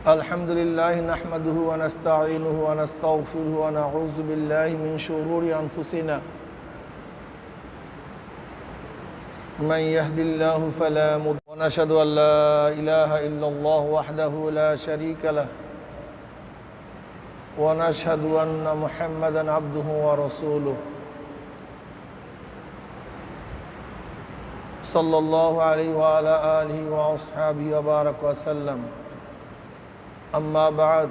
الحمد لله نحمده ونستعينه ونستغفره ونعوذ بالله من شرور أنفسنا من يهد الله فلا مضل له ونشهد أن لا إله إلا الله وحده لا شريك له ونشهد أن محمدا عبده ورسوله صلى الله عليه وعلى آله وأصحابه وبارك وسلم أما بعد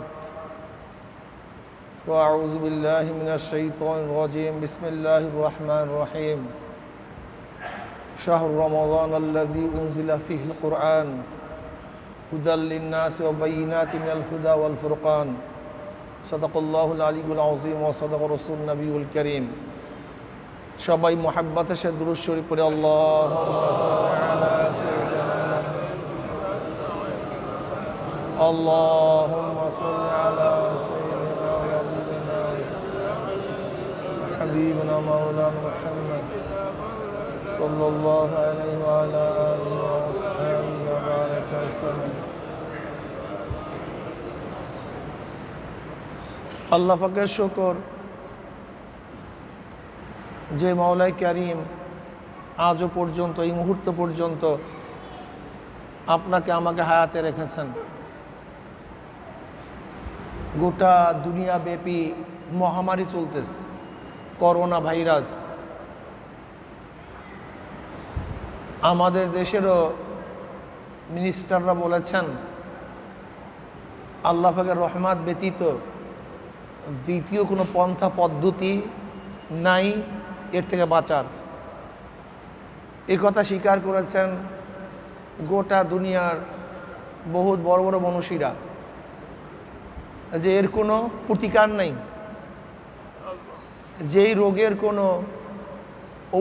فأعوذ بالله من الشيطان الرجيم بسم الله الرحمن الرحيم شهر رمضان الذي أنزل فيه القرآن هدى للناس وبينات من الهدى والفرقان صدق الله العلي العظيم وصدق رسول النبي الكريم সবাই মুহাব্বতের সাথে দুরূদ শরীফ পড়ে আল্লাহুম্মা সাল্লি আলা সাইয়্যিদিনা আল্লাহুম্মা সাল্লি আলা সাইয়্যিদিনা হাবিবিনা মাওলানা মুহাম্মদ সাল্লাল্লাহু আলাইহি ওয়া আলা আলিহি ওয়া আসহাবিহি ওয়া বারাকা ওয়াসাল্লাম। আল্লাহ পাকের শুকর যে মাওলাই কারীম আজও পর্যন্ত এই মুহূর্ত পর্যন্ত আপনাকে আমাকে হায়াতে রেখেছেন। গোটা দুনিয়াব্যাপী মহামারী চলতেছে, করোনা ভাইরাস। আমাদের দেশেরও মিনিস্টাররা বলেছেন আল্লাহ পাকের রহমত ব্যতীত দ্বিতীয় কোনো পন্থা পদ্ধতি নাই এর থেকে বাঁচার। এই কথা স্বীকার করেছেন গোটা দুনিয়ার বহুত বড় বড় মনীষীরা, যে এর কোনো প্রতিকার নেই, যেই রোগের কোনো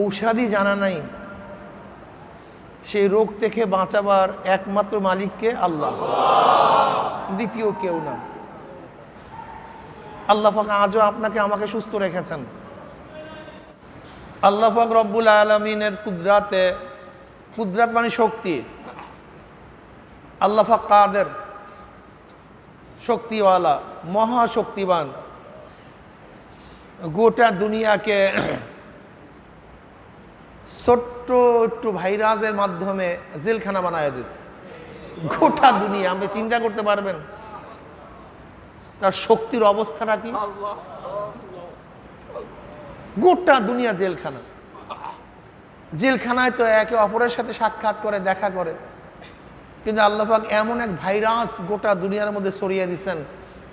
ঔষধি জানা নাই, সেই রোগ থেকে বাঁচাবার একমাত্র মালিককে আল্লাহ, দ্বিতীয় কেউ না। আল্লাহ পাক আজও আপনাকে আমাকে সুস্থ রেখেছেন। আল্লাহ পাক রব্বুল আলামিনের কুদরাতে, কুদরাত মানে শক্তি, আল্লাহ পাক কাদের, শক্তিওয়ালা, মহাশক্তিবান। গোটা দুনিয়াকে ছোট্ট একটু ভাইরাসের মাধ্যমে জেলখানা বানায় দিচ্ছে। গোটা দুনিয়া আপনি চিন্তা করতে পারবেন তার শক্তির অবস্থাটা কি? গোটা দুনিয়া জেলখানা। জেলখানায় তো একে অপরের সাথে সাক্ষাৎ করে, দেখা করে, কিন্তু আল্লাহ পাক এমন এক ভাইরাস গোটা দুনিয়ার মধ্যে ছড়িয়ে দিচ্ছেন,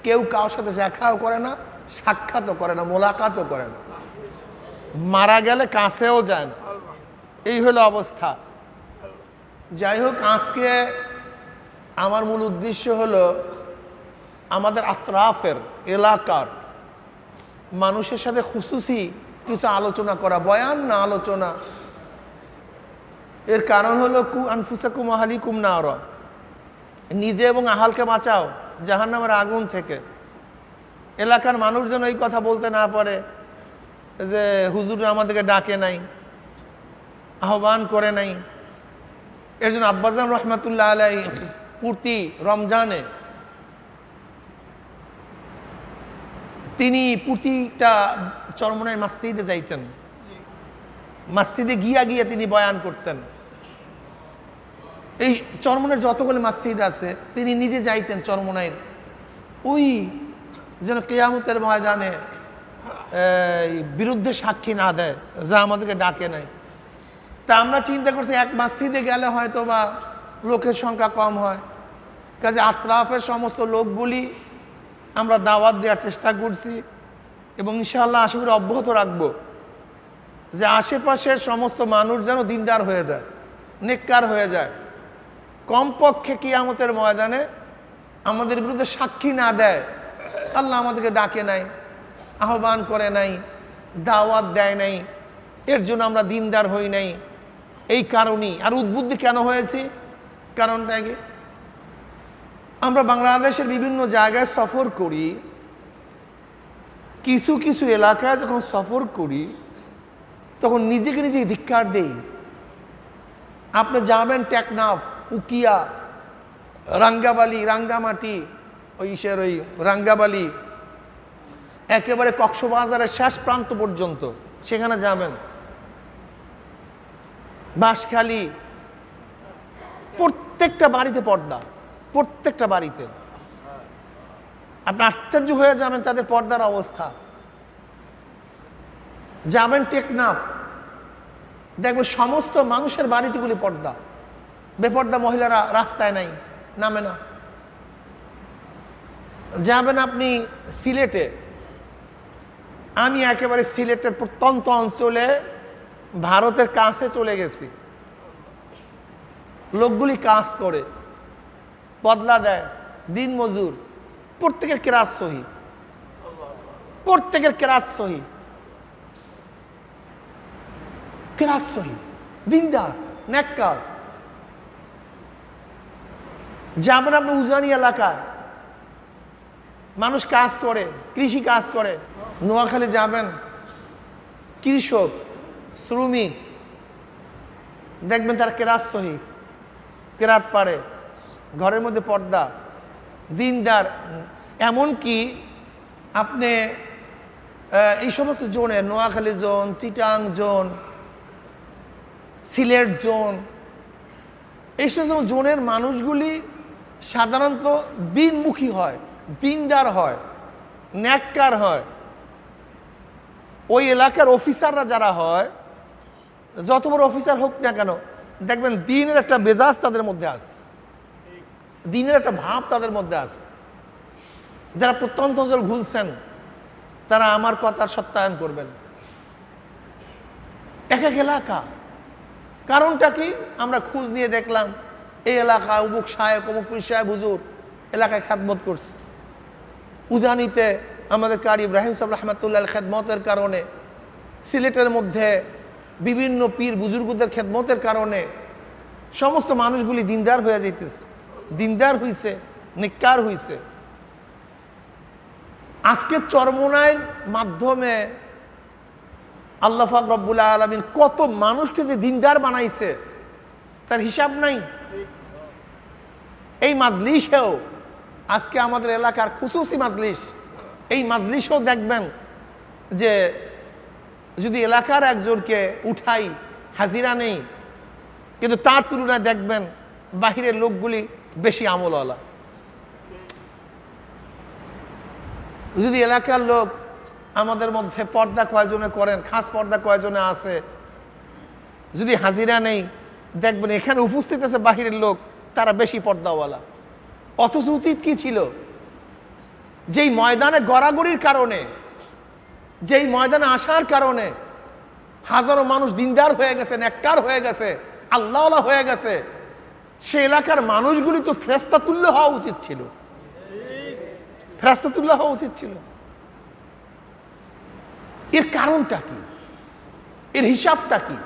কেউ কারোর সাথে দেখাও করে না, সাক্ষাৎও করে না, মোলাকাতও করে না, মারা গেলে কাছেও যায় না। এই হলো অবস্থা। যাই হোক, আজকে আমার মূল উদ্দেশ্য হলো আমাদের আত্রাফের এলাকার মানুষের সাথে খুসুসি কিছু আলোচনা করা, বয়ান না, আলোচনা। এর কারণ হলো কু আনফুসাকুম আহলিকুম নারা, নিজে এবং আহালকে বাঁচাও জাহান্নামের আগুন থেকে। এলাকার মানুষ যেন এই কথা বলতে না পারে যে হুজুর আমাদেরকে ডাকে নাই, আহ্বান করে নাই। এর জন্য আব্বাজান রহমাতুল্লাহ আলাইহি প্রতি রমজানে তিনি প্রতিটা চরমনায় মসজিদে যাইতেন, মসজিদে গিয়া গিয়ে তিনি বয়ান করতেন। এই চরমনের যতগুলো মসজিদ আছে তিনি নিজে যাইতেন চরমনাইয়ের, ওই যেন কিয়ামতের ময়দানে বিরুদ্ধে সাক্ষী না দেয় যা আমাদেরকে ডাকে নাই। তা আমরা চিন্তা করছি এক মসজিদে গেলে হয়তো বা লোকের সংখ্যা কম হয়, কাজে আত্রাফের সমস্ত লোকগুলি আমরা দাওয়াত দেওয়ার চেষ্টা করছি এবং ইনশাআল্লাহ আশা করি অব্যাহত রাখবো, যে আশেপাশের সমস্ত মানুষ যেন দিনদার হয়ে যায়, নেককার হয়ে যায়। কমপক্ষে কিয়ামতের ময়দানে আমাদের বিরুদ্ধে সাক্ষী না দেয়। আল্লাহ আমাদেরকে ডাকে নাই, আহ্বান করে নাই, দাওয়াত দেয় নাই, এর জন্য আমরা দিনদার হই নাই। এই কারণেই আর উদ্বুদ্ধ কেন হয়েছি, কারণটা কি, আমরা বাংলাদেশের বিভিন্ন জায়গায় সফর করি, কিছু কিছু এলাকায় যখন সফর করি তখন নিজেকে নিজে ধিক্কার দেই। আপনি যাবেন টেকনাফ, উকিয়া, রাঙ্গাবালি, রাঙ্গামাটি, ওই রাঙ্গাবালি, একেবারে কক্সবাজারের শেষ প্রান্ত পর্যন্ত সেখানে যাবেন, বাঁশখালী, প্রত্যেকটা বাড়িতে পর্দা, প্রত্যেকটা বাড়িতে। আপনি আশ্চর্য হয়ে যাবেন তাদের পর্দার অবস্থা। যাবেন টেকনাফ, দেখবেন সমস্ত মানুষের বাড়িতেগুলি পর্দা, বেপর্দা মহিলারা রাস্তায় নাই, নামে না। যাবেন আপনি সিলেটে, আমি একেবারে সিলেটের প্রত্যন্ত অঞ্চলে ভারতের কাছে চলে গেছি, লোকগুলি কাজ করে, বদলা দেয়, দিন মজুর, প্রত্যেকের কেরাত সহি, প্রত্যেকের কেরাত সহি, কেরাত সহি, দিনদার, নেককার। যাবেন আপনি উজানি এলাকায়, মানুষ কাজ করে, কৃষি কাজ করে। নোয়াখালী যাবেন, কৃষক, শ্রমিক, দেখবেন তারা কেরাত সহি, কেরাত পারে, ঘরের মধ্যে পর্দা, দিনদার। এমনকি আপনি এই সমস্ত জোনে, Noakhali zone, Chittagong zone, Sylhet zone, এই সমস্ত জোনের মানুষগুলি সাধারণত দিনমুখী হয়, দিনদার হয়, ন্যাক্কার হয়। ওই এলাকার অফিসাররা যারা হয়, যত বড় অফিসার হোক না কেন, দেখবেন দিনের একটা মেজাজ তাদের মধ্যে আছে, দিনের একটা ভাব তাদের মধ্যে আছে। যারা প্রত্যন্ত অঞ্চল ঘুরছেন তারা আমার কথার সত্যায়ন করবেন। এক এক এলাকা, কারণটা কি? আমরা খোঁজ নিয়ে দেখলাম এই এলাকায় অমুক সাহেব, অমুক পীর সাহেব হুজুর এলাকায় খেদমত করছে। উজানিতে আমাদের কারি ইব্রাহিম সাহেব রহমাতুল্লাহ খেদমতের কারণে, সিলেটের মধ্যে বিভিন্ন পীর বুজুর্গদের খেদমতের কারণে সমস্ত মানুষগুলি দিনদার হয়ে যাইতেছে, দিনদার হইছে, নেককার হইছে। আজকে চরমোনাইয়ের মাধ্যমে আল্লাহ পাক রব্বুল আলামিন কত মানুষকে যে দিনদার বানাইছে তার হিসাব নাই। এই মাজলিসেও, আজকে আমাদের এলাকার খুসুসি মাজলিস, এই মাজলিসেও দেখবেন যে যদি এলাকার একজনকে উঠাই, হাজিরা নেই, কিন্তু তার তুলনায় দেখবেন বাহিরের লোকগুলি বেশি আমলওয়ালা। যদি এলাকার লোক, আমাদের মধ্যে পর্দা কয়জনে করেন, খাস পর্দা কয়জনে আছে, যদি হাজিরা নেই, দেখবেন এখানে উপস্থিত আছে বাহিরের লোক, তারা বেশি পর্দাওয়ালা। অথচ উচিত কি ছিল? যেই ময়দানে গড়াগড়ির কারণে, যেই ময়দানে আসার কারণে হাজারো মানুষ দিনদার হয়ে গেছে, নেককার হয়ে গেছে, আল্লাহওয়ালা হয়ে গেছে, সে এলাকার মানুষগুলি তো ফেরেশতা তুল্য হওয়া উচিত ছিল, ফেরেশতা তুল্য হওয়া উচিত ছিল। এর কারণটা কি? এর হিসাবটা কি?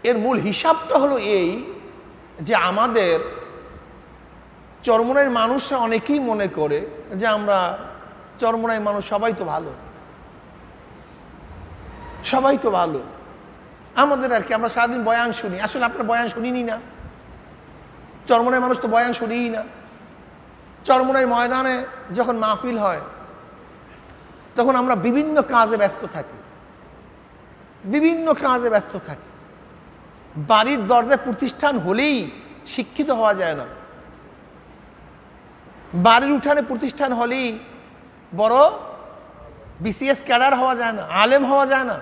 এর মূল হিসাবটা হলো এই যে আমাদের চরমোনাইয়ের মানুষরা অনেকেই মনে করে যে আমরা চরমোনাইয়ের মানুষ সবাই তো ভালো, সবাই তো ভালো, আমাদের আর কি, আমরা সারাদিন বয়ান শুনি। আসলে আপনার বয়ান শুনিনি না, চরমোনাইয়ের মানুষ তো বয়ান শুনিই না। চরমোনাইয়ের ময়দানে যখন মাহফিল হয় তখন আমরা বিভিন্ন কাজে ব্যস্ত থাকি, বিভিন্ন কাজে ব্যস্ত থাকি। বাড়ির দরজায় প্রতিষ্ঠান হলেই শিক্ষিত হওয়া যায় না, বাড়ির উঠানে প্রতিষ্ঠান হলেই বড় বিসিএস ক্যাডার হওয়া যায় না, আলেম হওয়া যায় না।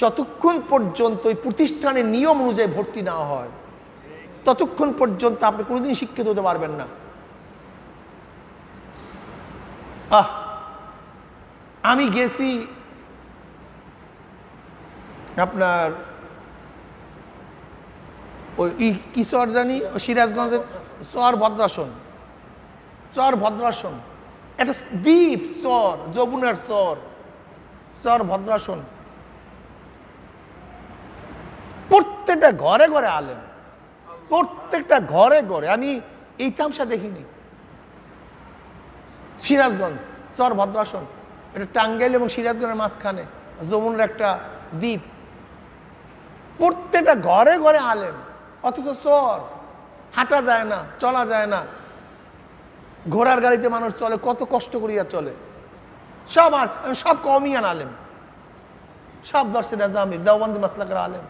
যতক্ষণ পর্যন্ত এই প্রতিষ্ঠানের নিয়ম অনুযায়ী ভর্তি না হয় ততক্ষণ পর্যন্ত আপনি কোনোদিন শিক্ষিত হতে পারবেন না। আমি গেছি আপনার ওই কি চর জানি, সিরাজগঞ্জের চর ভদ্রাসন, চর ভদ্রাসন, একটা দ্বীপ চর, যমুনার চর, চর ভদ্রাসন। প্রত্যেকটা ঘরে ঘরে আলেম, প্রত্যেকটা ঘরে ঘরে। আমি এই তামসা দেখিনি। সিরাজগঞ্জ চর ভদ্রাসন, এটা টাঙ্গাইল এবং সিরাজগঞ্জের মাঝখানে যমুনার একটা দ্বীপ। প্রত্যেকটা ঘরে ঘরে আলেম, অথচ চর। হাঁটা যায় না, চলা যায় না, ঘোড়ার গাড়িতে মানুষ চলে, কত কষ্ট করিয়া চলে। সব সব কওমিয়ান আলেম, সব দর্শন আজমির দেওবন্দি মাসলাকের আলেম।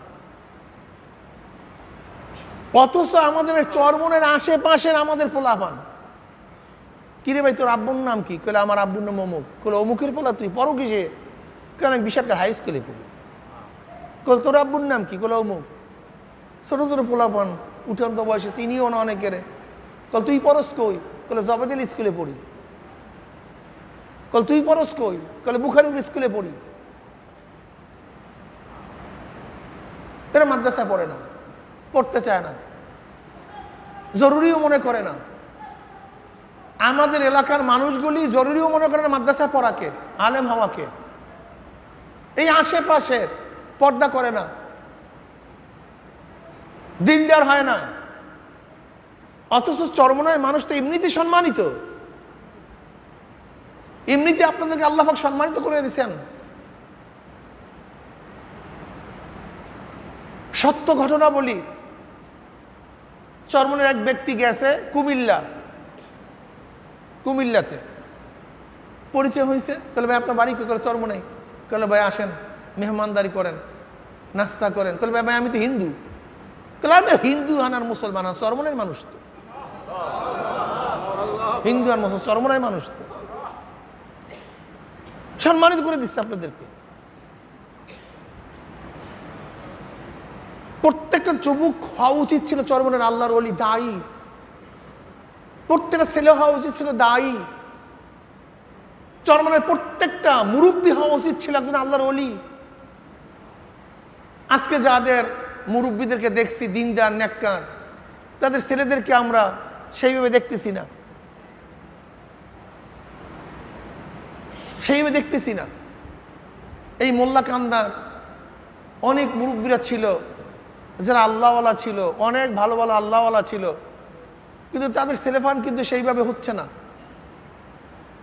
অথচ আমাদের চরমনের আশেপাশের আমাদের পোলাপান, কিরে ভাই তোর আব্বুর নাম কি? কইলে আমার আব্বুর নাম অমুক। কইলে অমুকের পোলা তুই পড়ো কিসে? কেন বিশালকার হাই স্কুলে পড়ি। কইলে তোর আব্বুর নাম কি? কইলে অমুক। ছোট ছোট পোলাপান উঠান্ত বয়সে, চিনিও না অনেকের। কল তুই পড়স কই? কইলে জবেদিল স্কুলে পড়ি। কল তুই পড়স কই? কইলে বুখারীর স্কুলে পড়ি। এরা মাদ্রাসায় পড়ে না, পড়তে চায় না, জরুরিও মনে করে না। আমাদের এলাকার মানুষগুলি জরুরিও মনে করে না মাদ্রাসায় পড়াকে, আলেম হওয়াকে। এই আশেপাশের পর্দা করে না, দিনদার হয় না। অথচ চরমনায় মানুষ তো এমনিতে সম্মানিত, এমনিতে আপনাদেরকে আল্লাহ পাক সম্মানিত করে দিয়েছেন। সত্য ঘটনা বলি, চরমনের এক ব্যক্তি গেছে কুমিল্লাতে, পরিচয় হয়েছে। কলে ভাই আপনার বাড়ি কি করে? চরমনাই। কলে ভাই আসেন, মেহমানদারি করেন, নাস্তা করেন। কলে ভাই আমি তো হিন্দু। কলে আমি হিন্দু আনার মুসলমান, চরমনের মানুষ তো, হিন্দু আর মুসলমান চরমনাই মানুষ তো। সম্মানিত করে দিচ্ছে আপনাদেরকে। প্রত্যেকটা যুবক হওয়া উচিত ছিল চরমনের আল্লাহর ওলি, দায়ী। প্রত্যেকটা ছেলে হওয়া উচিত ছিল দায়ী। চরমনের প্রত্যেকটা মুরব্বী হওয়া উচিত ছিল একজন আল্লাহর ওলি। আজকে যাদের মুরব্বীদেরকে দেখছি দিনদার নেককার, তাদের ছেলেদেরকে আমরা সেইভাবে দেখতেছি না, সেইভাবে দেখতেছি না। এই মোল্লাকান্দার অনেক মুরব্বীরা ছিল যারা আল্লাহওয়ালা ছিল, অনেক ভালো ভালো আল্লাহওয়ালা ছিল, কিন্তু তাদের ছেলেফান কিন্তু সেইভাবে হচ্ছে না,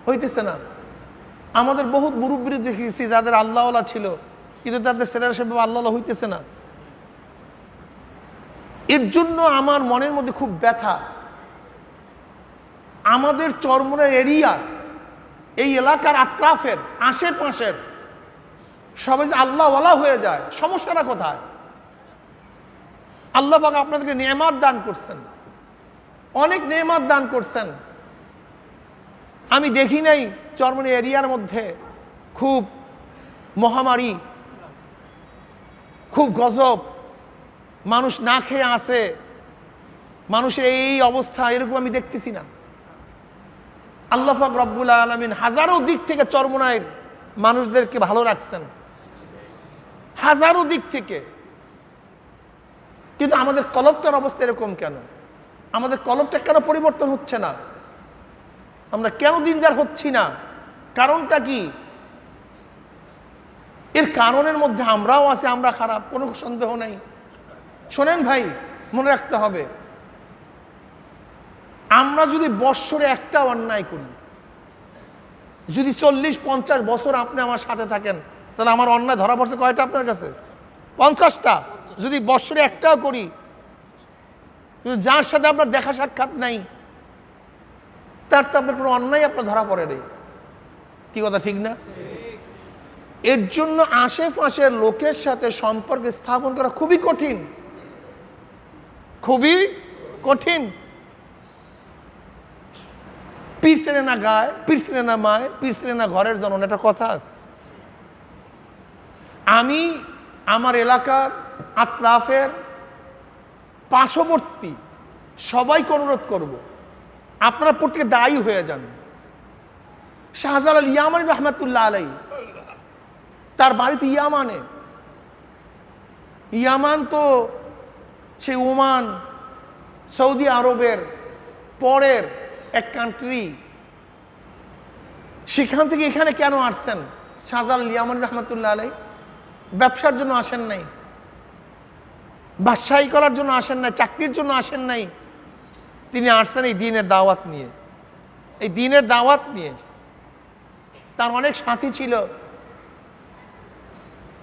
হইতেছে না। আমাদের বহুত মুরব্বী দেখেছি যাদের আল্লাহওয়ালা ছিল, কিন্তু তাদের ছেলেরা সেভাবে আল্লাহওয়ালা হইতেছে না। এর জন্য আমার মনের মধ্যে খুব ব্যথা। আমাদের চরমনের এরিয়ার, এই এলাকার আত্রাফের আশেপাশের সবাই আল্লাহওয়ালা হয়ে যায়, সমস্যাটা কোথায়? আল্লাহ পাক আপনাদেরকে নেয়ামত দান করছেন, অনেক নেয়ামত দান করছেন। আমি দেখি নাই চরমনি এরিয়ার মধ্যে খুব মহামারী, খুব গজব, মানুষ না খেয়ে আসে, মানুষের এই অবস্থা, এরকম আমি দেখতেছি না। আল্লাহ পাক রব্বুল আলামিন হাজারো দিক থেকে চরমনায়ের মানুষদেরকে ভালো রাখছেন, হাজারো দিক থেকে। কিন্তু আমাদের কলবটার অবস্থা এরকম কেন? আমাদের কলবটা কেন পরিবর্তন হচ্ছে না? আমরা কেন দিনদার হচ্ছি না? কারণটা কি? এর কারণের মধ্যে আমরাও আছি, আমরা খারাপ, কোনো সন্দেহ নেই। শোনেন ভাই, মনে রাখতে হবে, আমরা যদি বৎসরে একটা অন্যায় করি, যদি 40-50 বছর আপনি আমার সাথে থাকেন, তাহলে আমার অন্যায় ধরা পড়ছে কয়টা আপনার কাছে? 50টা। যদি বৎসরে একটাও করি, যার সাথে আপনার দেখা সাক্ষাৎ নাই, তার তো আপনার কোনো অন্যায় আপনার ধরা পড়ে নেই। কি কথা ঠিক না? এর জন্য আশেপাশের লোকের সাথে সম্পর্ক স্থাপন করা খুবই কঠিন, খুবই কঠিন। পীর চেনে না গায়, পীর চেনে না মায়, পীর চেনে না ঘরের জনন, একটা কথা আছে। আমি আমার এলাকার আত্রাফের পার্শ্ববর্তী সবাইকে অনুরোধ করব, আপনারা প্রত্যেকে দায়ী হয়ে যান। শাহজালাল ইয়ামানী রহমাতুল্লাহ আলাই, তার বাড়ি তো ইয়ামানে। ইয়ামান তো সেই ওমান, সৌদি আরবের পরের এক কান্ট্রি। সেখান থেকে এখানে কেন আসছেন শাহজালাল ইয়ামানী রহমাতুল্লাহ আলাই? ব্যবসার জন্য আসেন নাই, বাদশাহী করার জন্য আসেন নাই, চাকরির জন্য আসেন নাই। তিনি আসছেন এই দ্বীনের দাওয়াত নিয়ে, এই দ্বীনের দাওয়াত নিয়ে। তার অনেক সাথী ছিল,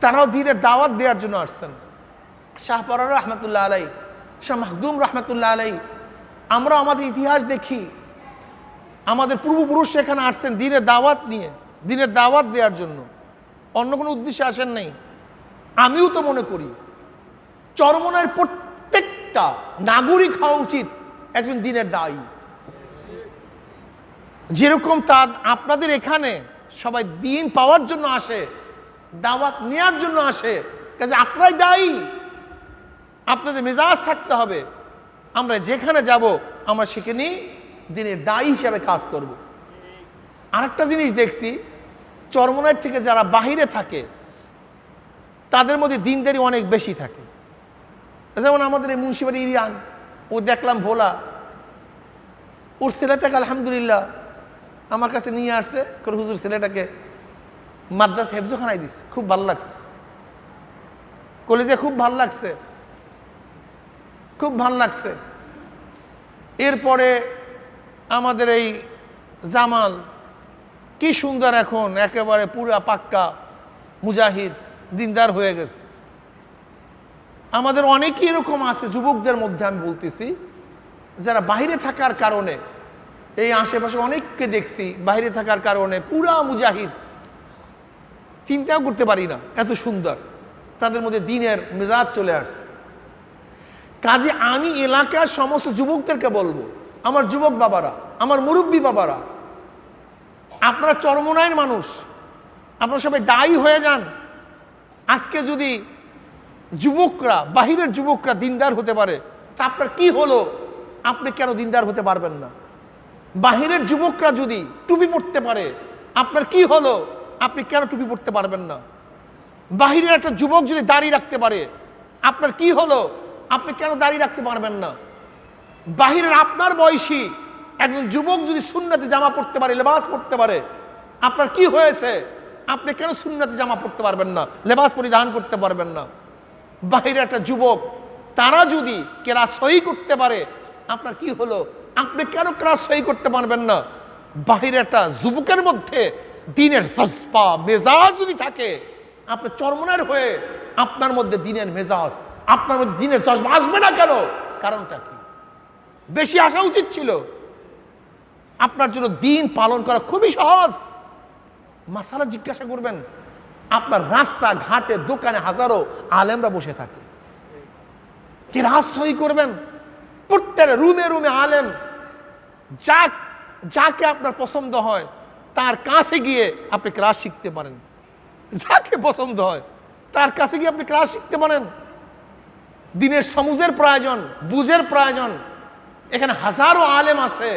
তারাও দ্বীনের দাওয়াত দেওয়ার জন্য আসছেন। শাহ পরার রহমতুল্লাহ আলাই, শাহ মাহদুম রহমতুল্লাহ আলাই, আমরা আমাদের ইতিহাস দেখি, আমাদের পূর্বপুরুষ এখানে আসছেন দিনের দাওয়াত নিয়ে, দিনের দাওয়াত দেওয়ার জন্য, অন্য কোনো উদ্দেশ্যে আসেন নাই। আমিও তো মনে করি চরমনায়ের প্রত্যেকটা নাগরিক হওয়া উচিত একজন দিনের দায়ী। যেরকম আপনাদের এখানে সবাই দিন পাওয়ার জন্য আসে, দাওয়াত নেওয়ার জন্য আসে, কাজে আপনারাই দায়ী। আপনাদের মেজাজ থাকতে হবে, আমরা যেখানে যাব আমরা সেখানেই দিনের দায়ী হিসাবে কাজ করব। আরেকটা জিনিস দেখছি, চরমনায়ের থেকে যারা বাহিরে থাকে তাদের মধ্যে দিনদারি অনেক বেশি থাকে। যেমন আমাদের এই মুন্সিবাড়ি ইরিয়ান, ও দেখলাম ভোলা, ওর ছেলেটাকে আলহামদুলিল্লাহ আমার কাছে নিয়ে আসছে, হুজুর ছেলেটাকে মাদ্রাসা হেফজোখানায় দিস, খুব ভালো লাগছে, কলেজে খুব ভালো লাগছে, খুব ভালো লাগছে। এরপরে আমাদের এই জামাল কি সুন্দর, এখন একেবারে পুরা পাক্কা মুজাহিদ দিনদার হয়ে গেছে। আমাদের অনেকেই এরকম আছে যুবকদের মধ্যে, আমি বলতেছি, যারা বাইরে থাকার কারণে, এই আশেপাশে অনেককে দেখছি বাইরে থাকার কারণে পুরা মুজাহিদ, চিন্তাও করতে পারি না এত সুন্দর তাদের মধ্যে দিনের মেজাজ চলে আসছে। কাজে আমি এলাকার সমস্ত যুবকদেরকে বলবো, আমার যুবক বাবারা, আমার মুরব্বী বাবারা, আপনারা চরমনায়ের মানুষ, আপনারা সবাই দায়ী হয়ে যান। আজকে যদি যুবকরা, বাহিরের যুবকরা দিনদার হতে পারে, তা আপনার কি হলো? আপনি কেন দিনদার হতে পারবেন না? বাহিরের যুবকরা যদি টুপি পরতে পারে, আপনার কি হলো? আপনি কেন টুপি পরতে পারবেন না? বাহিরের একটা যুবক যদি দাড়ি রাখতে পারে, আপনার কি হলো? আপনি কেন দাড়ি রাখতে পারবেন না? বাহিরের আপনার বয়সী একজন যুবক যদি সুন্নতি জামা পরতে পারে, লেবাস পরতে পারে, আপনার কি হয়েছে? আপনি কেন সুন্নতি জামা পরতে পারবেন না, লেবাস পরিধান করতে পারবেন না? বাহিরের একটা যুবক, তারা যদি কেরাত সহি করতে পারে, আপনার কি হলো? আপনি কেন কেরাত সহি করতে পারবেন না? বাহিরের একটা যুবকের মধ্যে দিনের জজবা, মেজাজ যদি থাকে, আপনি চরমনায়ের হয়ে আপনার মধ্যে দিনের মেজাজ, আপনার মধ্যে দিনের জজবা আসবে না কেন? কারণটা কি? বেশি আসা উচিত ছিল। আপনার জন্য দিন পালন করা খুবই সহজ। মাসালা জিজ্ঞাসা করবেন, আপনার রাস্তা ঘাটে দোকানে হাজারো আলেমরা বসে থাকে, কেরাত সহি করবেন, প্রত্যেকটা রুমে রুমে আলেম, যাকে আপনার পছন্দ হয় তার কাছে গিয়ে আপনি কেরাত শিখতে পারেন। যাকে পছন্দ হয় তার কাছে গিয়ে আপনি কেরাত শিখতে পারেন। দিনের সমুজের প্রয়োজন, বুঝের প্রয়োজন। এখানে হাজারো আলেম আছে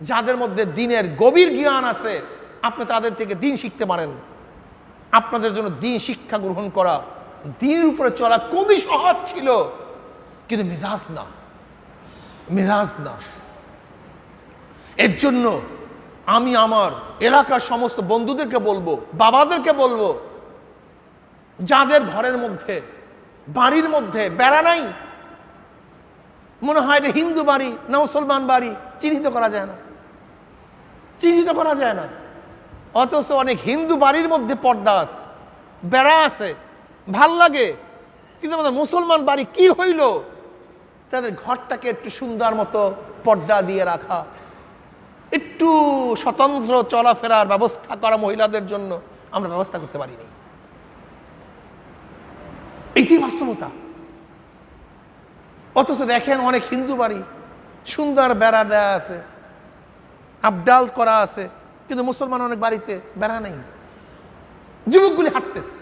যাদের মধ্যে দিনের গভীর জ্ঞান আছে, আপনি তাদের থেকে দিন শিখতে পারেন। আপনাদের জন্য দিন শিক্ষা গ্রহণ করা, দিনের উপরে চলা খুবই সহজ ছিল, কিন্তু মেজাজ না, মেজাজ না। এর জন্য আমি আমার এলাকার সমস্ত বন্ধুদেরকে বলবো, বাবাদেরকে বলবো, যাদের ঘরের মধ্যে, বাড়ির মধ্যে বেড়া নাই, মনে হয় এটা হিন্দু বাড়ি না মুসলমান বাড়ি, চিহ্নিত করা যায় না, চিহ্নিত করা যায় না। অথচ অনেক হিন্দু বাড়ির মধ্যে পর্দা আছে, বেড়া আছে, ভাল লাগে, কিন্তু আমাদের মুসলমান বাড়ি কি হইল? তাদের ঘরটাকে একটু সুন্দর মতো পর্দা দিয়ে রাখা, একটু স্বতন্ত্র চলাফেরার ব্যবস্থা করা মহিলাদের জন্য আমরা ব্যবস্থা করতে পারিনি। এইটি বাস্তবতা। অথচ দেখেন অনেক হিন্দু বাড়ি সুন্দর বেড়া দেয়া আছে, আবডাল করা আছে, কিন্তু মুসলমান অনেক বাড়িতে বেড়া নেই। যুবকগুলি হাঁটতেছে।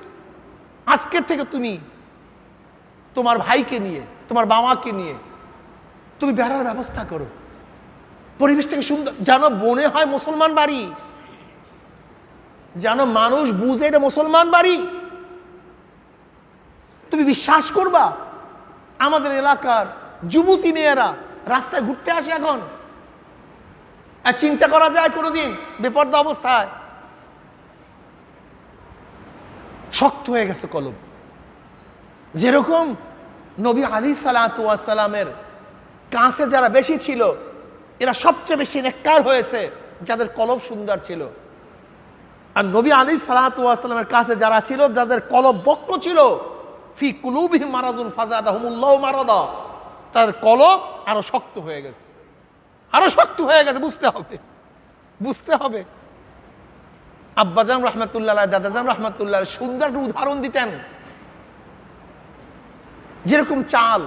আজকের থেকে তুমি তোমার ভাইকে নিয়ে, তোমার বাবাকে নিয়ে তুমি বেড়ার ব্যবস্থা করো, পরিবেশটাকে সুন্দর, যেন মনে হয় মুসলমান বাড়ি, যেন মানুষ বুঝে এটা মুসলমান বাড়ি। তুমি বিশ্বাস করবা, আমাদের এলাকার যুবতী মেয়েরা রাস্তায় ঘুরতে আসে এখন, আর চিন্তা করা যায় কোনোদিন বেপর্দা অবস্থায়? শক্ত হয়ে গেছে কলব। যেরকম নবী আলাইহিস সালামের কাছে যারা বেশি ছিল, এরা সবচেয়ে বেশি নেককার হয়েছে যাদের কলব সুন্দর ছিল। আর নবী আলাইহিস সালামের কাছে যারা ছিল, যাদের কলব বক্র ছিল, ফি কুলুবিহিম মারাদুন ফাযাদাহুমুল্লাহু মারাদা, তার কলব আরো শক্ত হয়ে গেছে, আরো শক্ত হয়ে গেছে। বুঝতে হবে, বুঝতে হবে। আব্বাজান রহমতুল্লাহ, দাদাজান রহমতুল্লাহ সুন্দর একটা উদাহরণ দিতেন। যেরকম চাল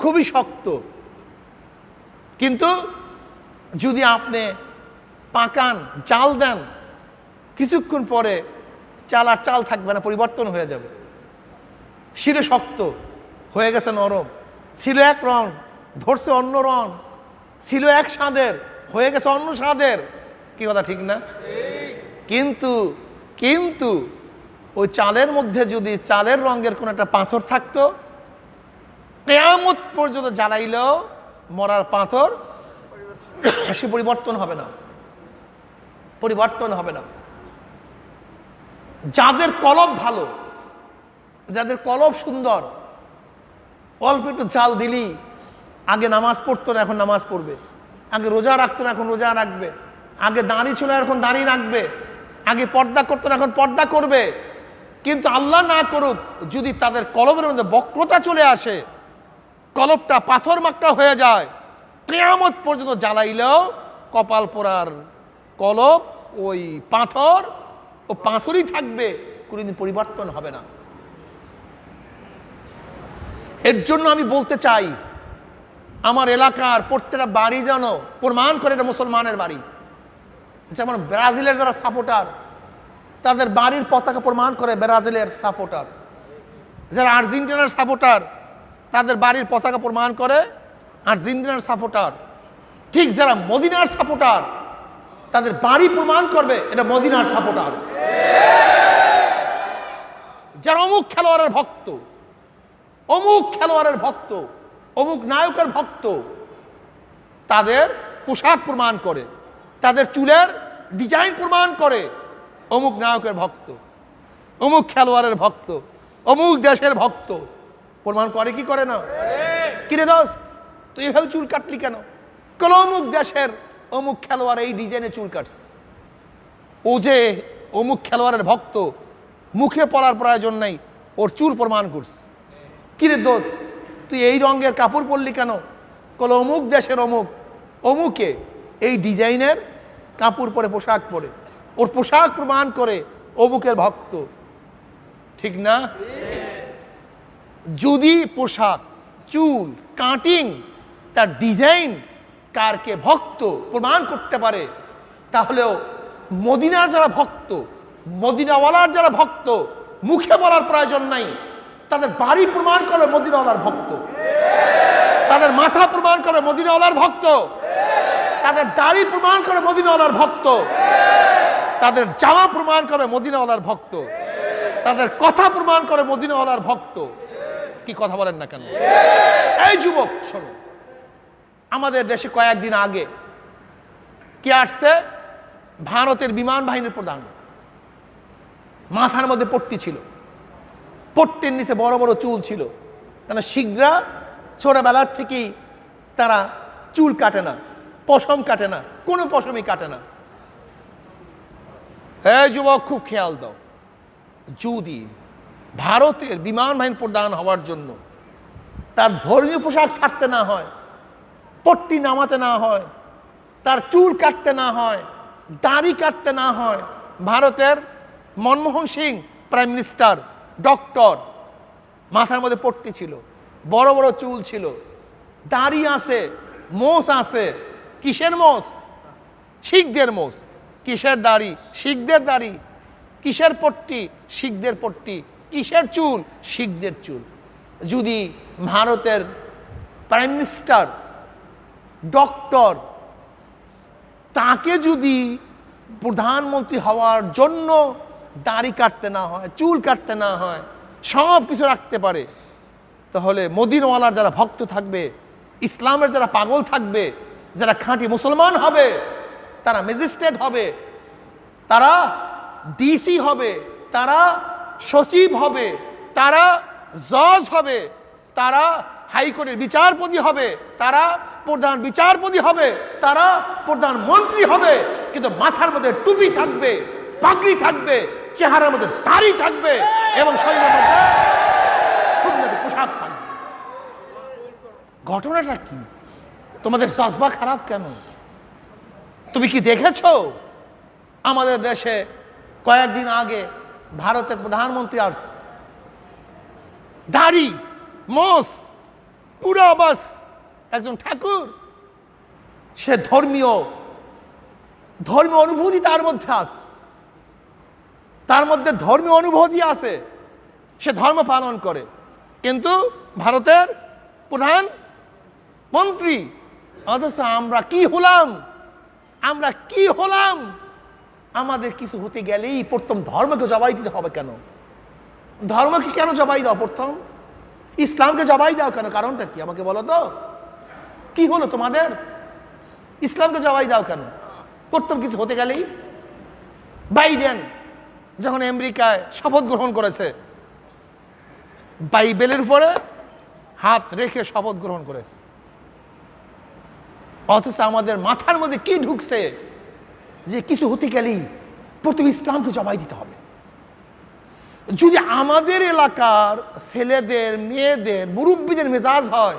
খুবই শক্ত, কিন্তু যদি আপনি পাকান, চাল দেন, কিছুক্ষণ পরে চাল আর চাল থাকবে না, পরিবর্তন হয়ে যাবে। ছিল শক্ত, হয়ে গেছে নরম। ছিল এক রং, ধরছে অন্য রং। ছিল এক স্বাদের, হয়ে গেছে অন্য স্বাদের। কি কথা ঠিক না? কিন্তু কিন্তু ওই চালের মধ্যে যদি চালের রঙের কোনো একটা পাথর থাকতো, কিয়ামত পর্যন্ত জ্বালাইলেও মরার পাথর সে পরিবর্তন হবে না, পরিবর্তন হবে না। যাদের কলব ভালো, যাদের কলব সুন্দর, অল্প একটু চাল দিলি আগে নামাজ পড়তো না, এখন নামাজ পড়বে। আগে রোজা রাখতো না, এখন রোজা রাখবে। আগে দাড়ি ছিল, এখন দাড়ি রাখবে। আগে পর্দা করতো না, এখন পর্দা করবে। কিন্তু আল্লাহ না করুক, যদি তাদের কলবের মধ্যে বক্রতা চলে আসে, কলবটা পাথর মাক্কা হয়ে যায়, কিয়ামত পর্যন্ত জ্বালাইলেও কপাল পোড়ার কলব ওই পাথর ও পাথরই থাকবে, কোনোদিন পরিবর্তন হবে না। এর জন্য আমি বলতে চাই, আমার এলাকার প্রত্যেকটা বাড়ি যেন প্রমাণ করে এটা মুসলমানের বাড়ি। যেমন ব্রাজিলের যারা সাপোর্টার, তাদের বাড়ির পতাকা প্রমাণ করে ব্রাজিলের সাপোর্টার। যারা আর্জেন্টিনার সাপোর্টার, তাদের বাড়ির পতাকা প্রমাণ করে আর্জেন্টিনার সাপোর্টার। ঠিক যারা মদিনার সাপোর্টার, তাদের বাড়ি প্রমাণ করবে এটা মদিনার সাপোর্টার। যারা অমুক খেলোয়াড়ের ভক্ত, অমুক খেলোয়াড়ের ভক্ত, অমুক নায়কের ভক্ত, তাদের পোশাক প্রমাণ করে, তাদের চুলের ডিজাইন প্রমাণ করে অমুক নায়কের ভক্ত, অমুক খেলোয়াড়ের ভক্ত, অমুক দেশের ভক্ত। প্রমাণ করে কি করে না? কিরে দোস্ত, তুই এভাবে চুল কাটলি কেন? কোন অমুক দেশের অমুক খেলোয়াড় এই ডিজাইনে চুল কাটছে, ও যে অমুক খেলোয়াড়ের ভক্ত, মুখে পড়ার প্রয়োজন নেই, ওর চুল প্রমাণ করছে। কিরে দোস্ত, তুই এই রঙের কাপড় পরলি কেন? কল অমুক দেশের অমুক, অমুকে এই ডিজাইনের কাপড় পরে, পোশাক পরে, ওর পোশাক প্রমাণ করে অমুকের ভক্ত। ঠিক না? যদি পোশাক, চুল, কাটিং, তার ডিজাইন কারকে ভক্ত প্রমাণ করতে পারে, তাহলেও মদিনার যারা ভক্ত, মদিনাওয়ালার যারা ভক্ত, মুখে বলার প্রয়োজন নাই, তাদের বাড়ি প্রমাণ করে মদিনাওয়ালার ভক্ত, তাদের মাথা প্রমাণ করে মদিনাওয়ালার ভক্ত, তাদের দাড়ি প্রমাণ করে মদিনাওয়ালার ভক্ত, তাদের জামা প্রমাণ করে মদিনাওয়ালার ভক্ত, তাদের কথা প্রমাণ করে মদিনাওয়ালার ভক্ত। কি কথা বলেন না কেন? এই যুবক শোনো, আমাদের দেশে কয়েকদিন আগে কি আসছে? ভারতের বিমান বাহিনীর প্রধান, মাথার মধ্যে পট্টি ছিল, পট্টির নিচে বড় বড় চুল ছিল। কেন? শিখরা ছোটবেলার থেকেই তারা চুল কাটে না, পশম কাটে না, কোনো পশমই কাটে না। এই যুবক খুব খেয়াল দাও, যদি ভারতের বিমান বাহিনীর প্রধান হওয়ার জন্য তার ধর্মীয় পোশাক ছাড়তে না হয়, পট্টি নামাতে না হয়, তার চুল কাটতে না হয়, দাড়ি কাটতে না হয়। ভারতের Manmohan Singh prime minister, doctor, মাথার মধ্যে পট্টি ছিল, বড় বড় চুল ছিল, দাড়ি আছে, মোষ আছে। কিসের মোষ? শিখদের মোষ। কিসের দাড়ি? শিখদের দাড়ি। কিসের পট্টি? শিখদের পট্টি। কিসের চুল? শিখদের চুল। যদি ভারতের প্রাইম মিনিস্টার, ডক্টর, তাকে যদি প্রধানমন্ত্রী হওয়ার জন্য দাড়ি কাটতে না হয়, চুল কাটতে না হয়, সব কিছু রাখতে পারে, তাহলে মদিনাওয়ালার যারা ভক্ত থাকবে, ইসলামের যারা পাগল থাকবে, যারা খাঁটি মুসলমান হবে, তারা ম্যাজিস্ট্রেট হবে, তারা ডিসি হবে, তারা সচিব হবে, তারা জজ হবে, তারা হাইকোর্টের বিচারপতি হবে, তারা প্রধান বিচারপতি হবে, তারা প্রধানমন্ত্রী হবে। কিন্তু মাথার মধ্যে টুপি থাকবে, পাগড়ি থাকবে, চেহারার মধ্যে দাড়ি থাকবে এবং শরীরের মধ্যে সুন্নতি পোশাক থাকবে। ঘটনাটা কি? তোমাদের জজবা খারাপ কেন? তুমি কি দেখেছো আমাদের দেশে কয়েকদিন আগে ভারতের প্রধানমন্ত্রী আসছে, দাড়ি মোস পুরা বাস, একজন ঠাকুর, সে ধর্মীয় অনুভূতি তার মধ্যে আছে, তার মধ্যে ধর্মীয় অনুভূতি আছে, সে ধর্ম পালন করে, কিন্তু ভারতের প্রধান মন্ত্রী। অথচ আমরা কি হলাম, আমাদের কিছু হতে গেলেই প্রথম ধর্মকে জবাই দিতে হবে কেন? ধর্মকে কেন জবাই দাও? প্রথম ইসলামকে জবাই দাও কেন? কারণটা কি আমাকে বলো তো, কি হলো তোমাদের? ইসলামকে জবাই দাও কেন প্রথম কিছু হতে গেলেই? বাইডেন যখন আমেরিকায় শপথ গ্রহণ করেছে, বাইবেলের উপরে হাত রেখে শপথ গ্রহণ করেছে, অথচ আমাদের মাথার মধ্যে কি ঢুকছে যে কিছু হতে গেলেই প্রথম ইসলামকে জবাই দিতে হবে। যদি আমাদের এলাকার ছেলেদের, মেয়েদের, মুরব্বীদের মেজাজ হয়,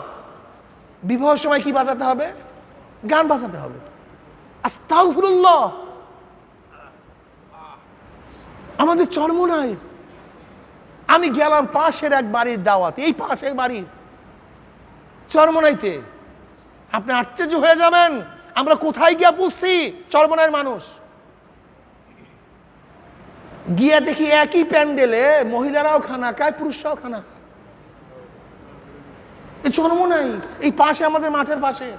বিবাহের সময় কি বাজাতে হবে? গান বাজাতে হবে, আস্তাগফিরুল্লাহ। আমাদের চর্ম নাই। আমি গেলাম পাশের এক বাড়ির দাওয়াতে, এই পাশের বাড়ির চরমনাইতে, আপনি আশ্চর্য হয়ে যাবেন আমরা কোথায় গিয়া পুষছি। চরমনাইয়ের মানুষ গিয়া দেখি একই প্যান্ডেলে মহিলারাও খানা খায়, পুরুষরাও খানা খায়। এই চরমনাই, এই পাশে আমাদের মাঠের পাশে,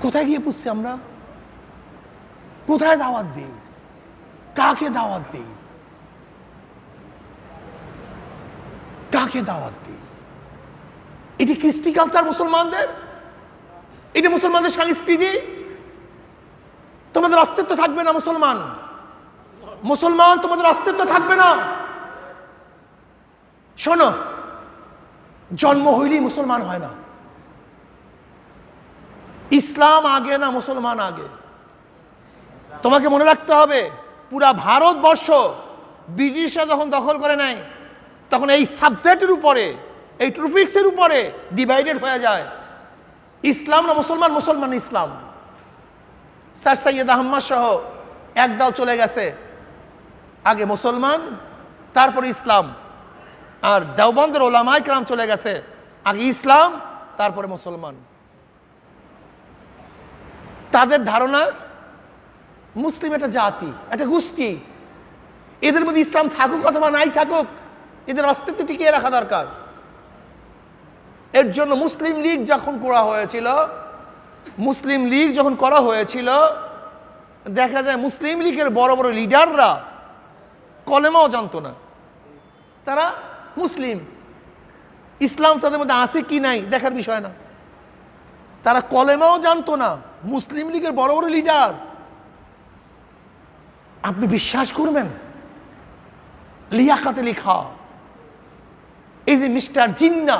কোথায় গিয়ে পুষছি আমরা? কোথায় দাওয়াত দিই? কাকে দাওয়াত দিই? কাকে দাওয়াত দিই? এটি কৃষ্টি কালচার মুসলমানদের, এটি মুসলমানদের সংস্কৃতি। তোমাদের অস্তিত্ব থাকবে না মুসলমান, তোমাদের অস্তিত্ব থাকবে না। শোনো, জন্ম হইলেই মুসলমান হয় না। ইসলাম আগে না মুসলমান আগে? তোমাকে মনে রাখতে হবে, পুরা ভারতবর্ষ ব্রিটিশরা যখন দখল করে নেয়, তখন এই সাবজেক্টের উপরে, এই টপিক্সের উপরে ডিভাইডেড হয়ে যায়, ইসলাম না মুসলমান, মুসলমান ইসলাম। স্যার সৈয়দ আহমদ সহ একদল চলে গেছে, আগে মুসলমান তারপরে ইসলাম, আর দেওবন্দের ওলামায়ে কেরাম চলে গেছে, আগে ইসলাম তারপরে মুসলমান। তাদের ধারণা মুসলিম একটা জাতি, একটা গোষ্ঠী, এদের মধ্যে ইসলাম থাকুক অথবা নাই থাকুক, এদের অস্তিত্ব টিকিয়ে রাখা দরকার। এর জন্য মুসলিম লীগ যখন করা হয়েছিল, দেখা যায় মুসলিম লীগের বড় বড় লিডাররা কলেমাও জানতো না। তারা মুসলিম, ইসলাম তাদের মধ্যে আছে কি নাই দেখার বিষয় না, তারা কলেমাও জানতো না। মুসলিম লীগের বড় বড় লিডার, আপনি বিশ্বাস করবেন, লিয়াকাতে লেখা, এই যে মিস্টার জিন্না,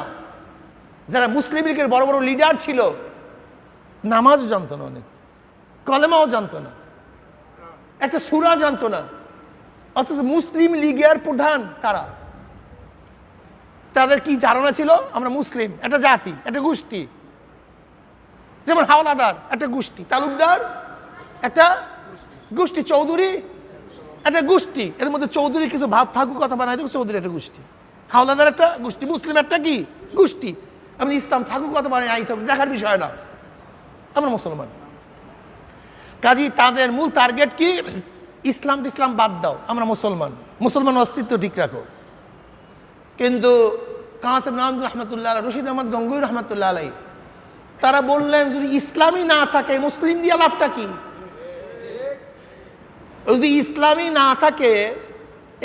যারা মুসলিম লীগের বড় বড় লিডার ছিল, নামাজও জানতো না, অনেক কলেমাও জানতো না, একটা সূরা জানতো না, অথচ মুসলিম লীগের প্রধান তারা। তাদের কি ধারণা ছিল? আমরা মুসলিম, একটা জাতি, একটা গোষ্ঠী। যেমন হাওলাদার একটা গোষ্ঠী, তালুকদার একটা গোষ্ঠী, চৌধুরী একটা গোষ্ঠী। এর মধ্যে চৌধুরী কিছু ভাব থাকুক কথা বানাই থাকুক, চৌধুরী একটা গোষ্ঠী, হাওলাদার একটা গোষ্ঠী, মুসলিম একটা কি গোষ্ঠী। আমি ইসলাম থাকুক কথা বানাই আই থাকুক দেখার বিষয় না, আমরা মুসলমান। কাজী তাদের মূল টার্গেট কি? ইসলাম বাদ দাও, আমরা মুসলমান অস্তিত্ব ঠিক রাখো। কিন্তু কাসেম নামদুল রহমতুল্লাহ, রশিদ আহমদ গঙ্গুই রহমতুল্লাহ আলাই, তারা বললেন যদি ইসলামই না থাকে মুসলিম দিয়া লাভটা কি? যদি ইসলামই না থাকে